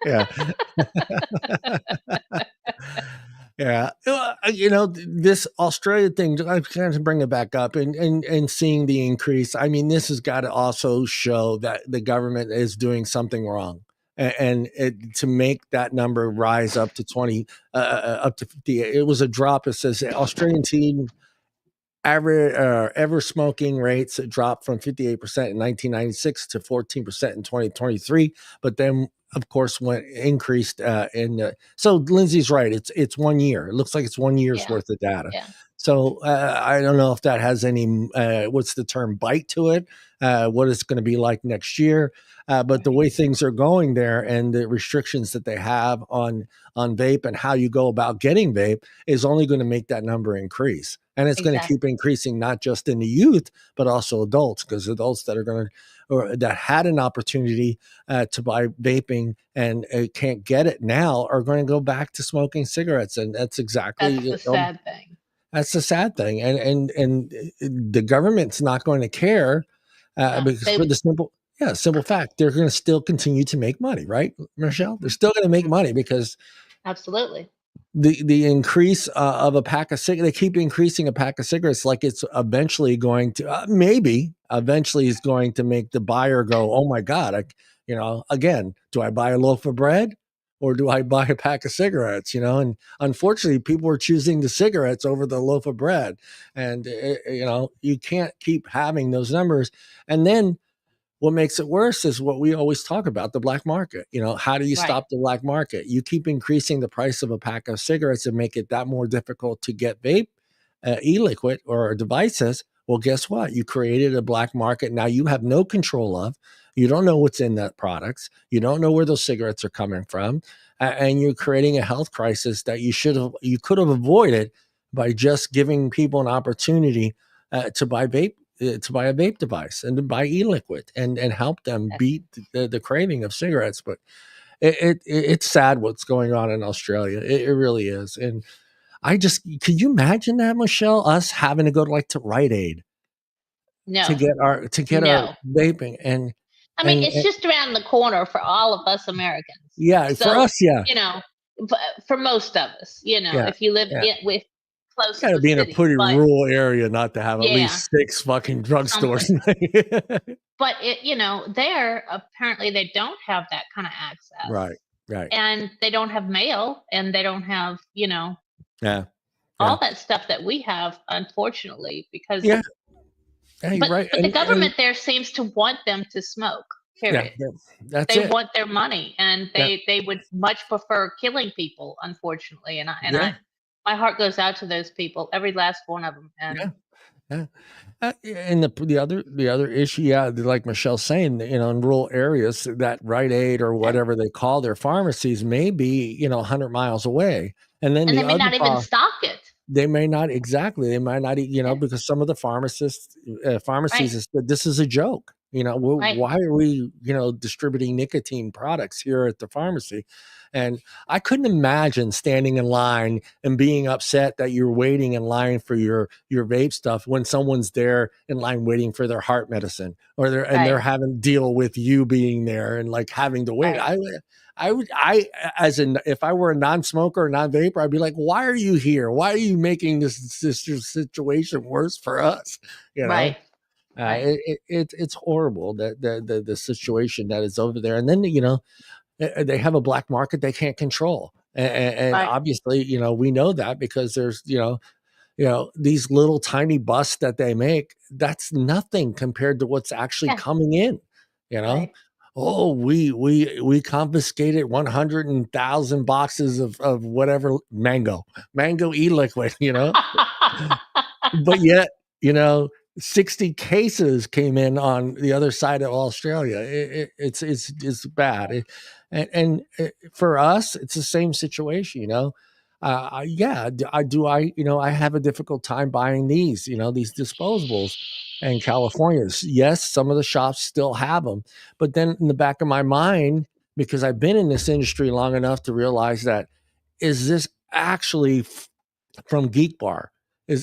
Yeah. Yeah. This Australia thing, I kind of bring it back up and seeing the increase. I mean, this has got to also show that the government is doing something wrong. And to make that number rise up to 20, up to 50, it was a drop. It says Australian teen ever smoking rates dropped from 58% in 1996 to 14% in 2023, but then of course increased so Lindsay's right, it's 1 year. It looks like it's 1 year's worth of data. So I don't know if that has any what's the term, bite to it, what it's going to be like next year, but the way things are going there and the restrictions that they have on vape and how you go about getting vape is only going to make that number increase. And it's going to keep increasing, not just in the youth, but also adults, because adults that are going to, or that had an opportunity to buy vaping and can't get it now are going to go back to smoking cigarettes. And that's exactly the sad thing. That's the sad thing. And the government's not going to care because for the simple fact, they're going to still continue to make money, right, Michelle? They're still going to make money because absolutely. the increase of a pack of cigarettes, they keep increasing a pack of cigarettes like it's eventually going to maybe eventually is going to make the buyer go, oh my God, again, do I buy a loaf of bread or do I buy a pack of cigarettes? And unfortunately, people are choosing the cigarettes over the loaf of bread, and you can't keep having those numbers. And then what makes it worse is what we always talk about, the black market. How do you stop the black market? You keep increasing the price of a pack of cigarettes and make it that more difficult to get vape, e-liquid or devices. Well, guess what? You created a black market. Now you have no control of. You don't know what's in that products. You don't know where those cigarettes are coming from. And you're creating a health crisis that you could have avoided by just giving people an opportunity to buy a vape device and to buy e-liquid and help them beat the craving of cigarettes. But it's sad what's going on in Australia. It really is. And could you imagine that, Michelle, us having to go to Rite Aid to get our vaping? And I mean, it's just around the corner for all of us Americans. Yeah. So, for us. Yeah. For most of us, if you live with close to be in a pretty rural area not to have at least 6 fucking drugstores. But there apparently they don't have that kind of access. Right. And they don't have mail, and they don't have all that stuff that we have, unfortunately, because but the government there seems to want them to smoke. Period. They want their money, and they would much prefer killing people, unfortunately. And my heart goes out to those people, every last one of them. And and the other issue, like Michelle's saying, in rural areas, that Rite Aid or whatever they call their pharmacies may be 100 miles away, and then they may not even stock it. They may not exactly. They might not, because some of the pharmacies said this is a joke. Why are we, distributing nicotine products here at the pharmacy? And I couldn't imagine standing in line and being upset that you're waiting in line for your vape stuff when someone's there in line waiting for their heart medicine, or they're having to deal with you being there and having to wait. If I were a non-smoker or non-vapor, I'd be like, why are you here? Why are you making this situation worse for us? It's horrible that the situation that is over there. And then, they have a black market they can't control. And obviously, we know that because there's, these little tiny busts that they make, that's nothing compared to what's actually coming in, Oh, we confiscated 100,000 boxes of whatever mango e-liquid, but yet, 60 cases came in on the other side of Australia. It's bad. And for us, it's the same situation, I have a difficult time buying these disposables in California. Yes, some of the shops still have them, but then in the back of my mind, because I've been in this industry long enough to realize that, is this actually from Geek Bar?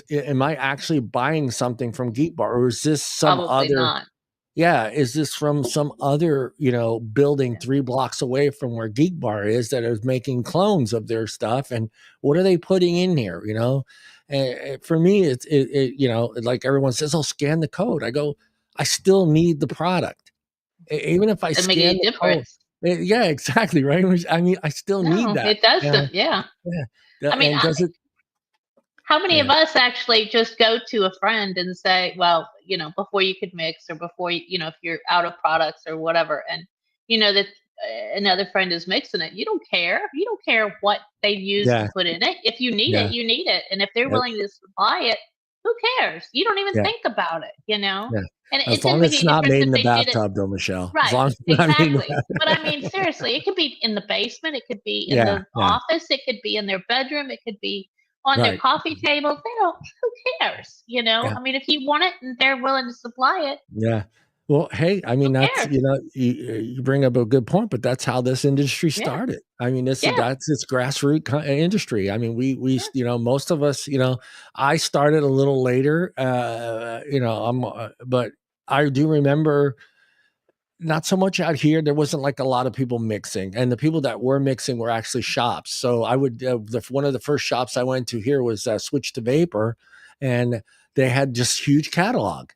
Am I actually buying something from Geek Bar, or is this some Probably other? Not. Yeah, is this from some other, building 3 blocks away from where Geek Bar is that is making clones of their stuff? And what are they putting in here? And for me, it's like everyone says, "Oh, scan the code." I go, I still need the product, even if I scan the code. Yeah, exactly, right. I mean, I still need that. It does. Yeah. I mean, does it? How many of us actually just go to a friend and say, well, before you could mix, or before, if you're out of products or whatever, and that another friend is mixing it, you don't care. You don't care what they use to put in it. If you need it, you need it. And if they're willing to supply it, who cares? You don't even think about it, Yeah. And as long as it's not made in the bathtub, though, Michelle. Right. As long as exactly. But I mean, seriously, it could be in the basement. It could be in the office. It could be in their bedroom. It could be on their coffee table. Who cares? I mean, if you want it and they're willing to supply it. Yeah. Well, hey, I mean, that's, you bring up a good point, but that's how this industry started. I mean, it's grassroots industry. I mean, we most of us, I started a little later, but I do remember not so much out here. There wasn't like a lot of people mixing, and the people that were mixing were actually shops. So I would, one of the first shops I went to here was Switch to Vapor, and they had just huge catalog.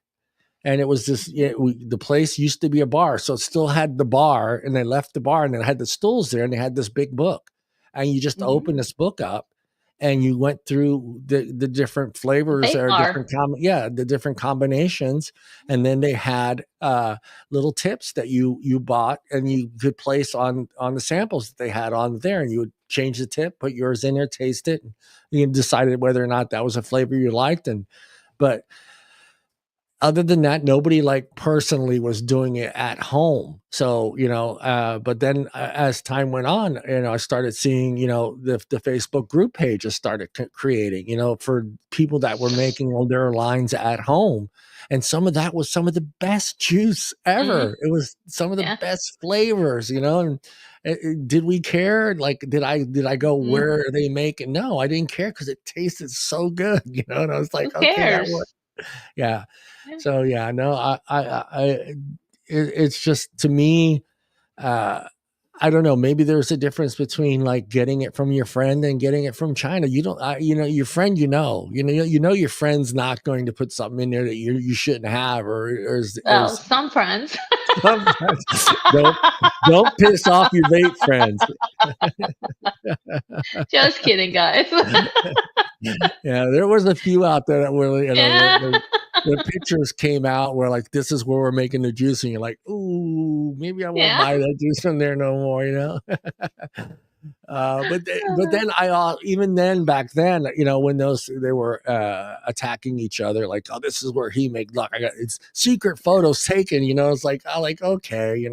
And it was this, the place used to be a bar. So it still had the bar, and they left the bar, and it had the stools there, and they had this big book. And you just open this book up, and you went through the different flavors or different the different combinations, and then they had little tips that you bought, and you could place on the samples that they had on there, and you would change the tip, put yours in there, taste it, and you decided whether or not that was a flavor you liked. But other than that, nobody like personally was doing it at home. So, but then as time went on, I started seeing, the Facebook group pages started creating, for people that were making all their lines at home. And some of that was some of the best juice ever. It was some of the best flavors, and did we care? Like, did I go, where are they making? No, I didn't care, because it tasted so good, and I was like, okay, that worked. Yeah. So no, it's just, to me, I don't know, maybe there's a difference between like getting it from your friend and getting it from China. You don't, your friend, your friend's not going to put something in there that you shouldn't have, or some friends. Don't piss off your vape friends. Just kidding, guys. Yeah, there was a few out there that were, the pictures came out where like, this is where we're making the juice, and you're like, ooh, maybe I won't buy that juice from there no more, but then even then, back then, when they were attacking each other, like, oh, this is where he made luck. It's secret photos taken, it's like, okay,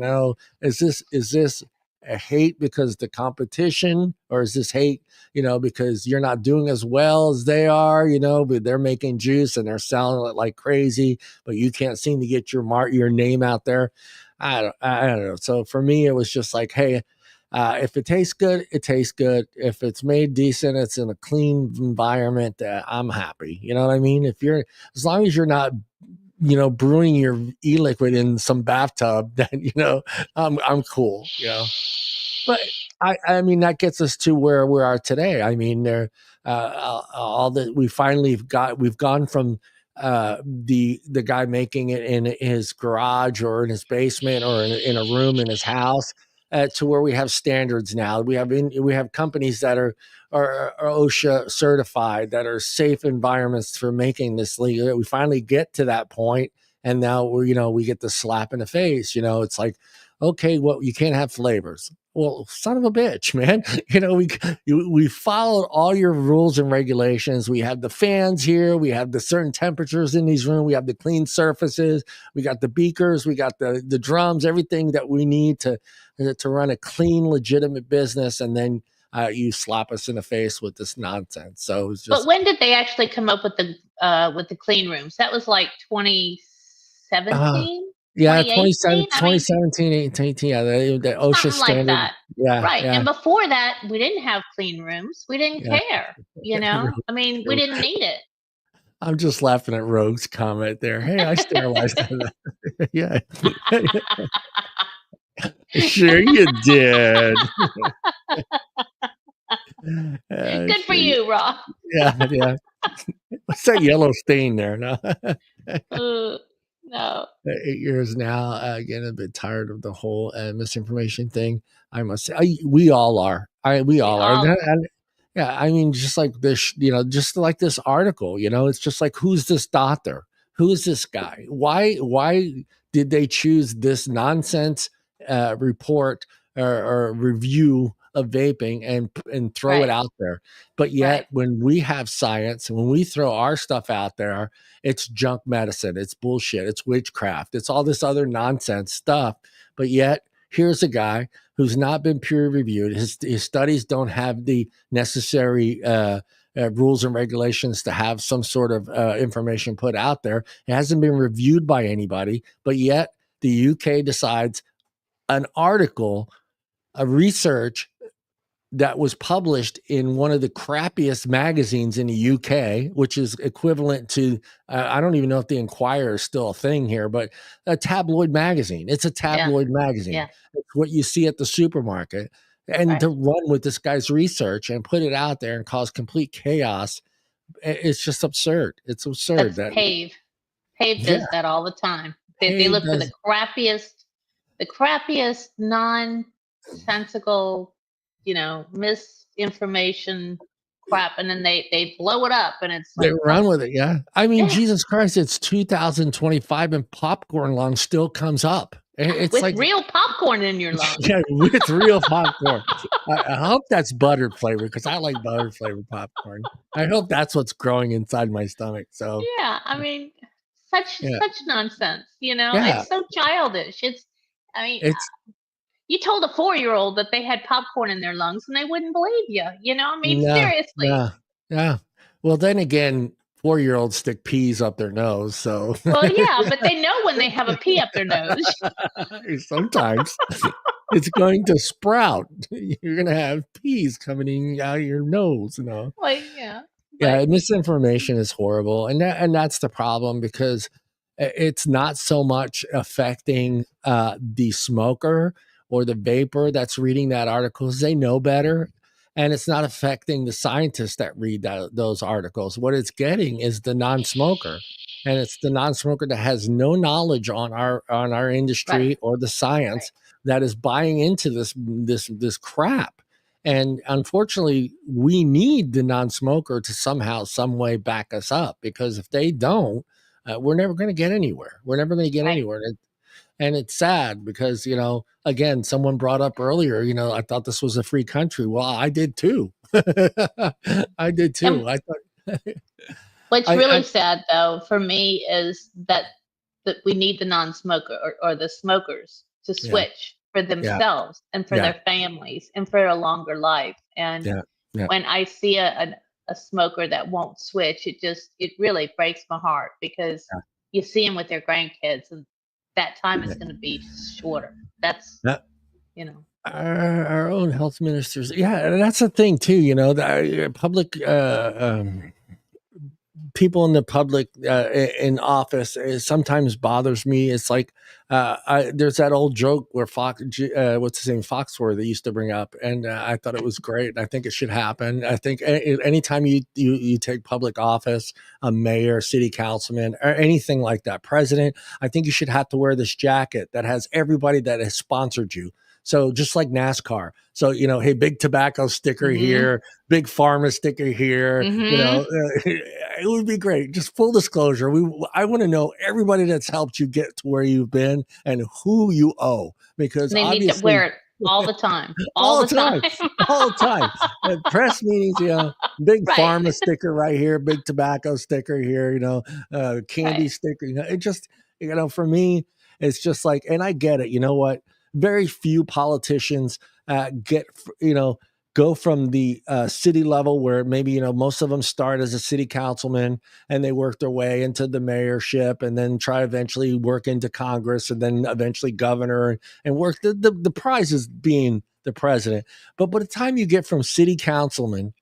is this a hate because the competition, or is this hate, because you're not doing as well as they are, but they're making juice and they're selling it like crazy, but you can't seem to get your name out there. I don't know. So for me, it was just like, hey, if it tastes good, it tastes good. If it's made decent, it's in a clean environment, I'm happy. You know what I mean? As long as you're not, brewing your e-liquid in some bathtub, then, I'm cool, But I mean, that gets us to where we are today. I mean, all that we've gone from the guy making it in his garage or in his basement or in a room in his house, to where we have standards now. We have companies that are OSHA certified, that are safe environments for making this legal. We finally get to that point, and now we get the slap in the face. It's like, okay, well, you can't have flavors. Well, son of a bitch, man. We followed all your rules and regulations. We have the fans here. We have the certain temperatures in these rooms. We have the clean surfaces. We got the beakers. We got the drums, everything that we need to run a clean, legitimate business. And then you slap us in the face with this nonsense. So it's just. But when did they actually come up with the clean rooms? That was like 2017. Yeah, 2017, 18, yeah, the OSHA standard. Like that. Yeah, right. Yeah. And before that, we didn't have clean rooms. We didn't care, I mean, we didn't need it. I'm just laughing at Rogue's comment there. Hey, I sterilized it. Yeah. Sure you did. Good for you, Rob. Yeah. What's that yellow stain there? No. No. 8 years now. Getting a bit tired of the whole misinformation thing. I must say, we all are. We all are. Yeah, I mean, just like this, just like this article. It's just like, who's this doctor? Who is this guy? Why did they choose this nonsense report or review of vaping and throw it out there? But yet, when we have science and when we throw our stuff out there, it's junk medicine, it's bullshit, it's witchcraft, it's all this other nonsense stuff. But yet, here's a guy who's not been peer reviewed. His studies don't have the necessary rules and regulations to have some sort of information put out there. It hasn't been reviewed by anybody. But yet, the UK decides an article, a research that was published in one of the crappiest magazines in the UK, which is equivalent to, I don't even know if the Enquirer is still a thing here, but a tabloid magazine. It's a tabloid magazine. Yeah. It's what you see at the supermarket. And to run with this guy's research and put it out there and cause complete chaos, it's just absurd. It's absurd. That's Pave. Pave does that all the time. They look for the crappiest nonsensical, misinformation crap, and then they blow it up, and it's like, they run with it. Yeah, I mean, Jesus Christ, it's 2025 and popcorn lung still comes up. It's with like real popcorn in your lungs. Yeah, with real popcorn. I hope that's butter flavor, because I like butter flavored popcorn. I hope that's what's growing inside my stomach. So yeah, I mean, such nonsense. It's so childish. You told a 4-year-old that they had popcorn in their lungs and they wouldn't believe you. Seriously. Yeah. Well, then again, 4-year-olds stick peas up their nose. So. Well, yeah, but they know when they have a pea up their nose. Sometimes it's going to sprout. You're going to have peas coming out of your nose. Well, yeah. Yeah, misinformation is horrible, and that's the problem, because it's not so much affecting the smoker or the vapor that's reading that article, because they know better, and it's not affecting the scientists that read those articles. What it's getting is the non-smoker, and it's the non-smoker that has no knowledge on our industry or the science that is buying into this crap. And unfortunately, we need the non-smoker to somehow, some way back us up, because if they don't, we're never going to get anywhere. We're never going to get anywhere. And it's sad because, again, someone brought up earlier, I thought this was a free country. Well, I did too. I did too. What's really sad, though, for me is that we need the non-smoker or the smokers to switch for themselves and for their families and for a longer life. And when I see a smoker that won't switch, it really breaks my heart, because you see them with their grandkids, and that time is going to be shorter. That's, our own health ministers. Yeah. And that's the thing too, the public, people in the public in office, it sometimes bothers me. It's like there's that old joke where what's his name, Foxworthy used to bring up, and I thought it was great. I think it should happen. I think anytime you take public office, a mayor, city councilman, or anything like that, president, I think you should have to wear this jacket that has everybody that has sponsored you. So just like NASCAR. So, hey, big tobacco sticker here, big pharma sticker here, it would be great. Just full disclosure. I want to know everybody that's helped you get to where you've been and who you owe, because they need to wear it all the time. All the time. All the time. At press meetings, big pharma sticker right here, big tobacco sticker here, candy sticker. It just, for me, it's just like, and I get it. You know what? Very few politicians go from the city level, where maybe, most of them start as a city councilman and they work their way into the mayorship, and then try eventually work into Congress, and then eventually governor, and work the prize is being the president. But by the time you get from city councilman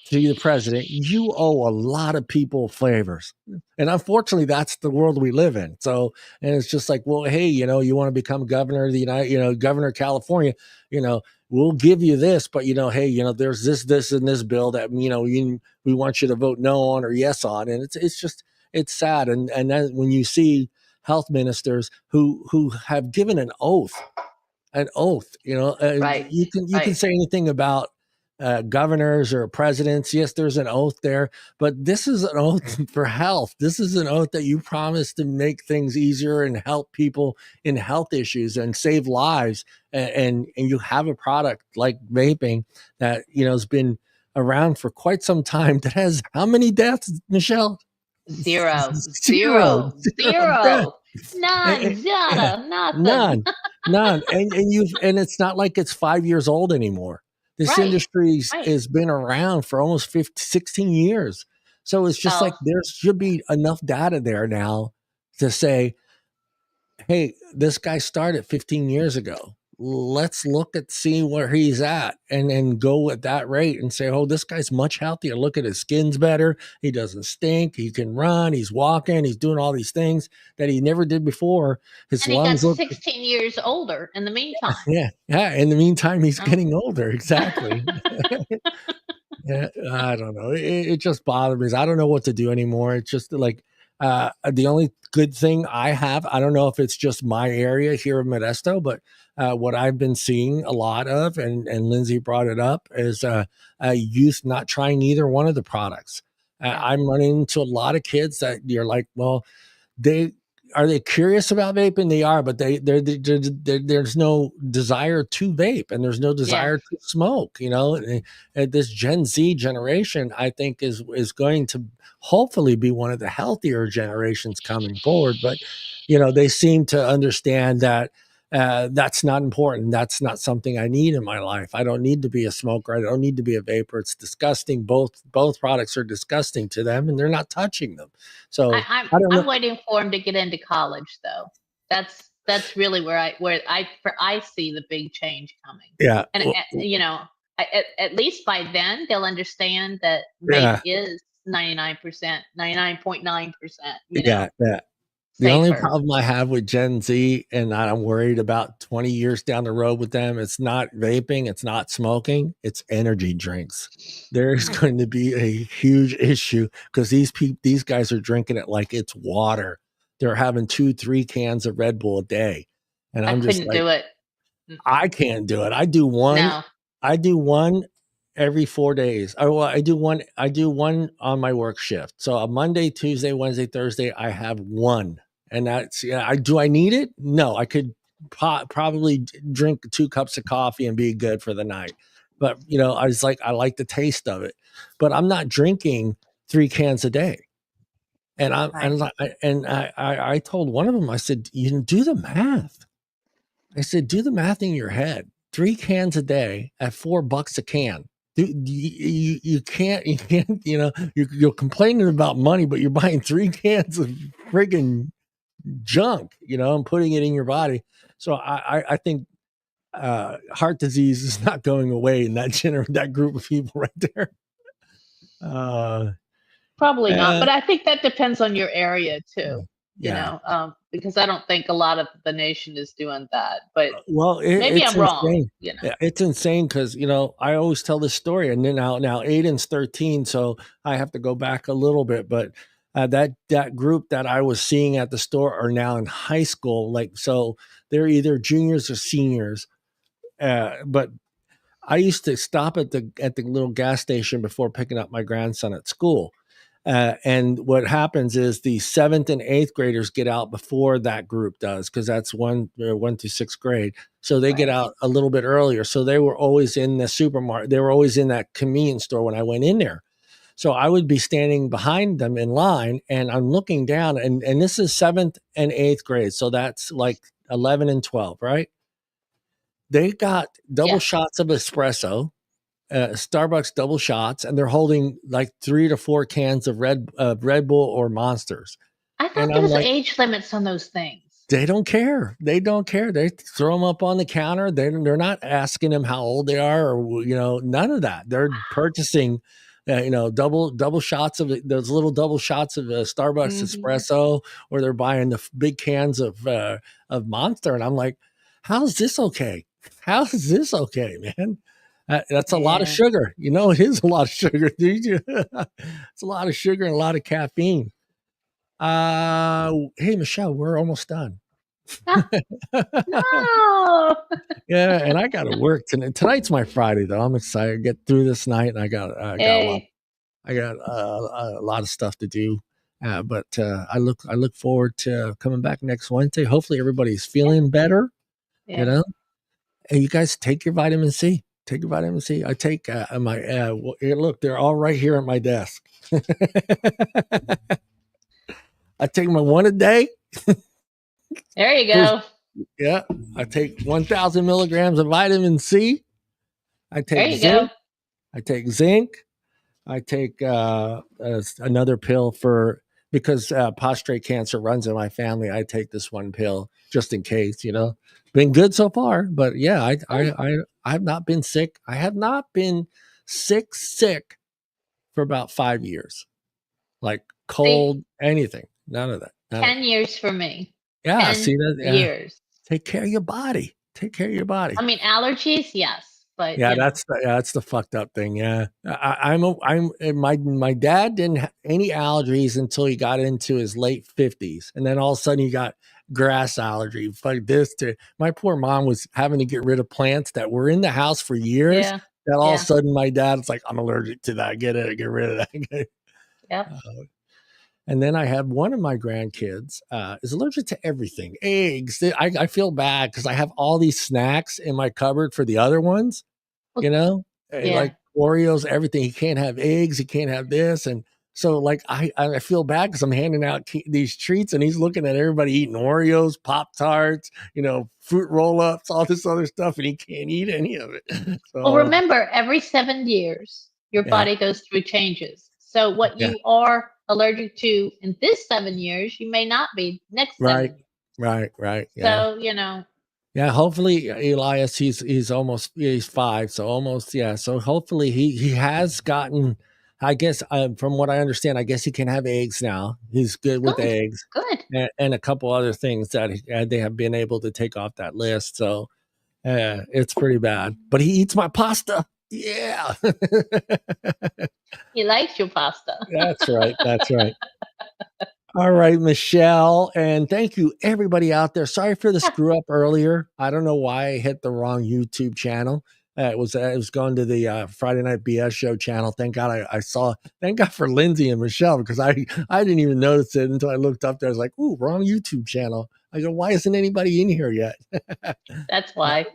to the president, you owe a lot of people favors. And unfortunately, that's the world we live in. So, and it's just like, well, hey, you want to become governor of the governor of California, we'll give you this, but hey, there's this and this bill that, we want you to vote no on or yes on. And it's sad. And then when you see health ministers who have given an oath, you can say anything about governors or presidents. Yes, there's an oath there, but this is an oath for health. This is an oath that you promise to make things easier and help people in health issues and save lives. And you have a product like vaping that, has been around for quite some time, that has how many deaths, Michelle? Zero. None. None. And it's not like it's 5 years old anymore. This industry has been around for almost 16 years. So it's just like, there should be enough data there now to say, hey, this guy started 15 years ago. let's look at seeing where he's at and then go at that rate and say, oh, this guy's much healthier. Look at his skin's better. He doesn't stink. He can run. He's walking. He's doing all these things that he never did before. His and he lungs got look 16 years older in the meantime. Yeah. In the meantime, he's getting older. Exactly. Yeah, I don't know. It just bothers me. I don't know what to do anymore. It's just like the only good thing I have, I don't know if it's just my area here in Modesto, but what I've been seeing a lot of, and Lindsay brought it up, is youth not trying either one of the products. I'm running into a lot of kids that you're like, well, are they curious about vaping? They are, but there's no desire to vape, and there's no desire to smoke. You know, and this Gen Z generation, I think, is going to hopefully be one of the healthier generations coming forward. But you know, they seem to understand that that's not important. That's not something I need in my life. I don't need to be a smoker. I don't need to be a vapor. It's disgusting. Both products are disgusting to them, and they're not touching them. So I'm waiting for him to get into college, though. That's really where I see the big change coming. Yeah, and you know, at least by then they'll understand that vape is 99%, 99.9%. Yeah. The only problem I have with Gen Z, and I'm worried about 20 years down the road with them, it's not vaping, it's not smoking, it's energy drinks. There's going to be a huge issue because these guys are drinking it like it's water. They're having 2-3 cans of Red Bull a day. And I'm just like, do it. I can't do it. I do one. No. I do one every 4 days. I do one on my work shift. So a Monday, Tuesday, Wednesday, Thursday, I have one. And that's, do I need it? No, I could probably drink 2 cups of coffee and be good for the night. But, you know, I like the taste of it, but I'm not drinking 3 cans a day. And I told one of them, I said, you can do the math. I said, do the math in your head. 3 cans a day at $4 a can. You can't, you know, you're complaining about money, but you're buying 3 cans of friggin' junk, you know, and putting it in your body. So I think heart disease is not going away in that group of people right there. Probably not, but I think that depends on your area too. You know, because I don't think a lot of the nation is doing that. But well, maybe I'm wrong. You know, it's insane because you know I always tell this story, and then now Aiden's 13, so I have to go back a little bit. But that group that I was seeing at the store are now in high school, like so they're either juniors or seniors. But I used to stop at the little gas station before picking up my grandson at school. And what happens is the 7th and 8th graders get out before that group does, because that's 1 through 6th grade. So they get out a little bit earlier. So they were always in the supermarket. They were always in that convenience store when I went in there. So I would be standing behind them in line, and I'm looking down, and this is 7th and 8th grade. So that's like 11 and 12, right? They got double shots of espresso. Starbucks double shots, and they're holding like 3 to 4 cans of Red Bull or Monsters. I thought there was age limits on those things. They don't care. They don't care. They throw them up on the counter. They're not asking them how old they are, or you know, none of that. They're purchasing, you know, double shots of those little double shots of Starbucks espresso, or they're buying the big cans of Monster. And I'm like, how's this okay? How is this okay, man? That's a lot of sugar. You know, it is a lot of sugar, dude. It's a lot of sugar and a lot of caffeine. Hey, Michelle, we're almost done. No. Yeah, and I got to work tonight. Tonight's my Friday, though. I'm excited to get through this night, and I got a lot of stuff to do. But I look forward to coming back next Wednesday. Hopefully, everybody's feeling better. Yeah. You know, and you guys take your vitamin C. Take your vitamin C. I take my look, they're all right here at my desk. I take my 1 a day. There you go. Yeah. I take 1,000 milligrams of vitamin C. I take zinc. I take zinc. I take another pill because prostate cancer runs in my family. I take this one pill just in case, you know. been good so far. But yeah, I've not been sick. I have not been sick for about 5 years. Like cold, anything, none of that. 10 years for me. Yeah, 10 see that? Yeah. years. Take care of your body. Take care of your body. I mean, allergies, yes, but yeah, that's the fucked up thing. Yeah, my dad didn't have any allergies until he got into his late 50s, and then all of a sudden he got grass allergy. Like this, my poor mom was having to get rid of plants that were in the house for years. Yeah. That all of a sudden my dad's like, I'm allergic to that. Get rid of that. Yep. And then I have one of my grandkids is allergic to everything. Eggs. I feel bad because I have all these snacks in my cupboard for the other ones, you know, like Oreos, everything. He can't have eggs. He can't have this. And so like, I feel bad because I'm handing out these treats and he's looking at everybody eating Oreos, Pop-Tarts, you know, fruit roll-ups, all this other stuff. And he can't eat any of it. So, well, remember, every 7 years, your body goes through changes. So what you are allergic to in this 7 years, you may not be next 7 years. Right. Yeah. So, you know. Yeah, hopefully Elias, he's 5. So almost, yeah. So hopefully he has gotten, I guess, from what I understand, I guess he can have eggs now. He's good with eggs. Good. And a couple other things that they have been able to take off that list. So it's pretty bad. But he eats my pasta. Yeah. He likes your pasta. That's right. All right, Michelle. And thank you, everybody out there. Sorry for the screw up earlier. I don't know why I hit the wrong YouTube channel. It was going to the Friday Night BS Show channel. Thank God I saw. Thank God for Lindsay and Michelle, because I didn't even notice it until I looked up there. I was like, ooh, wrong YouTube channel. I go, why isn't anybody in here yet? That's why.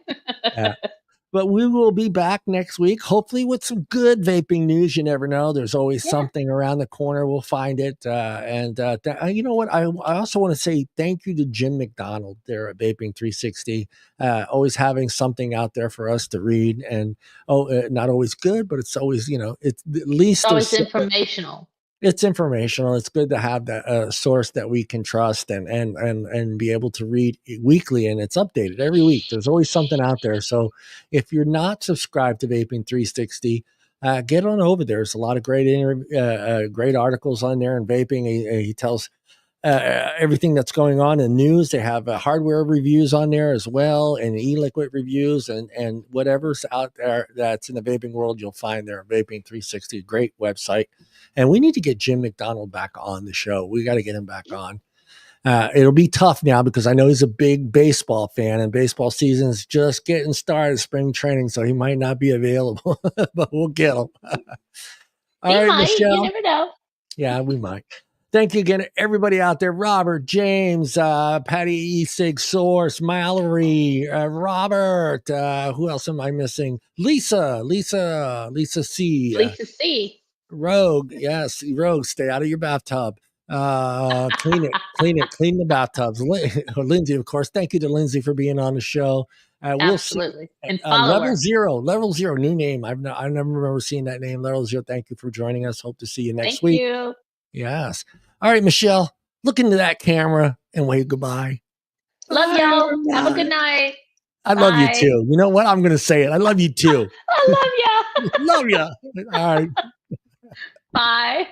But we will be back next week, hopefully with some good vaping news. You never know. There's always something around the corner. We'll find it. You know what? I also want to say thank you to Jim McDonald there at Vaping 360. Always having something out there for us to read. And, not always good, but it's always, you know, it's at least it's always informational. It's informational. It's good to have that source that we can trust and be able to read weekly, and it's updated every week. There's always something out there. So if you're not subscribed to Vaping 360, get on over there. There's a lot of great great articles on there in vaping. He tells everything that's going on in news. They have hardware reviews on there as well, and e-liquid reviews, and whatever's out there that's in the vaping world, you'll find there. Vaping 360, great website. And we need to get Jim McDonald back on the show. We got to get him back on. It'll be tough now because I know he's a big baseball fan, and baseball season is just getting started, spring training, so he might not be available, but we'll get him. All right, Michelle. You never know. Yeah, we might. Thank you again, everybody out there. Robert, James, Patty Sig Source, Mallory, Robert. Who else am I missing? Lisa C. Lisa C. Rogue, yes, Rogue. Stay out of your bathtub. Clean the bathtubs. Lindsay, of course. Thank you to Lindsay for being on the show. Absolutely. And Level Zero, new name. I never remember seeing that name. Level Zero. Thank you for joining us. Hope to see you next week. Thank you. Yes. All right, Michelle, look into that camera and wave goodbye. Love y'all. Have a good night. I love you too. You know what? I'm going to say it. I love you too. I love you. Love you. All right. Bye.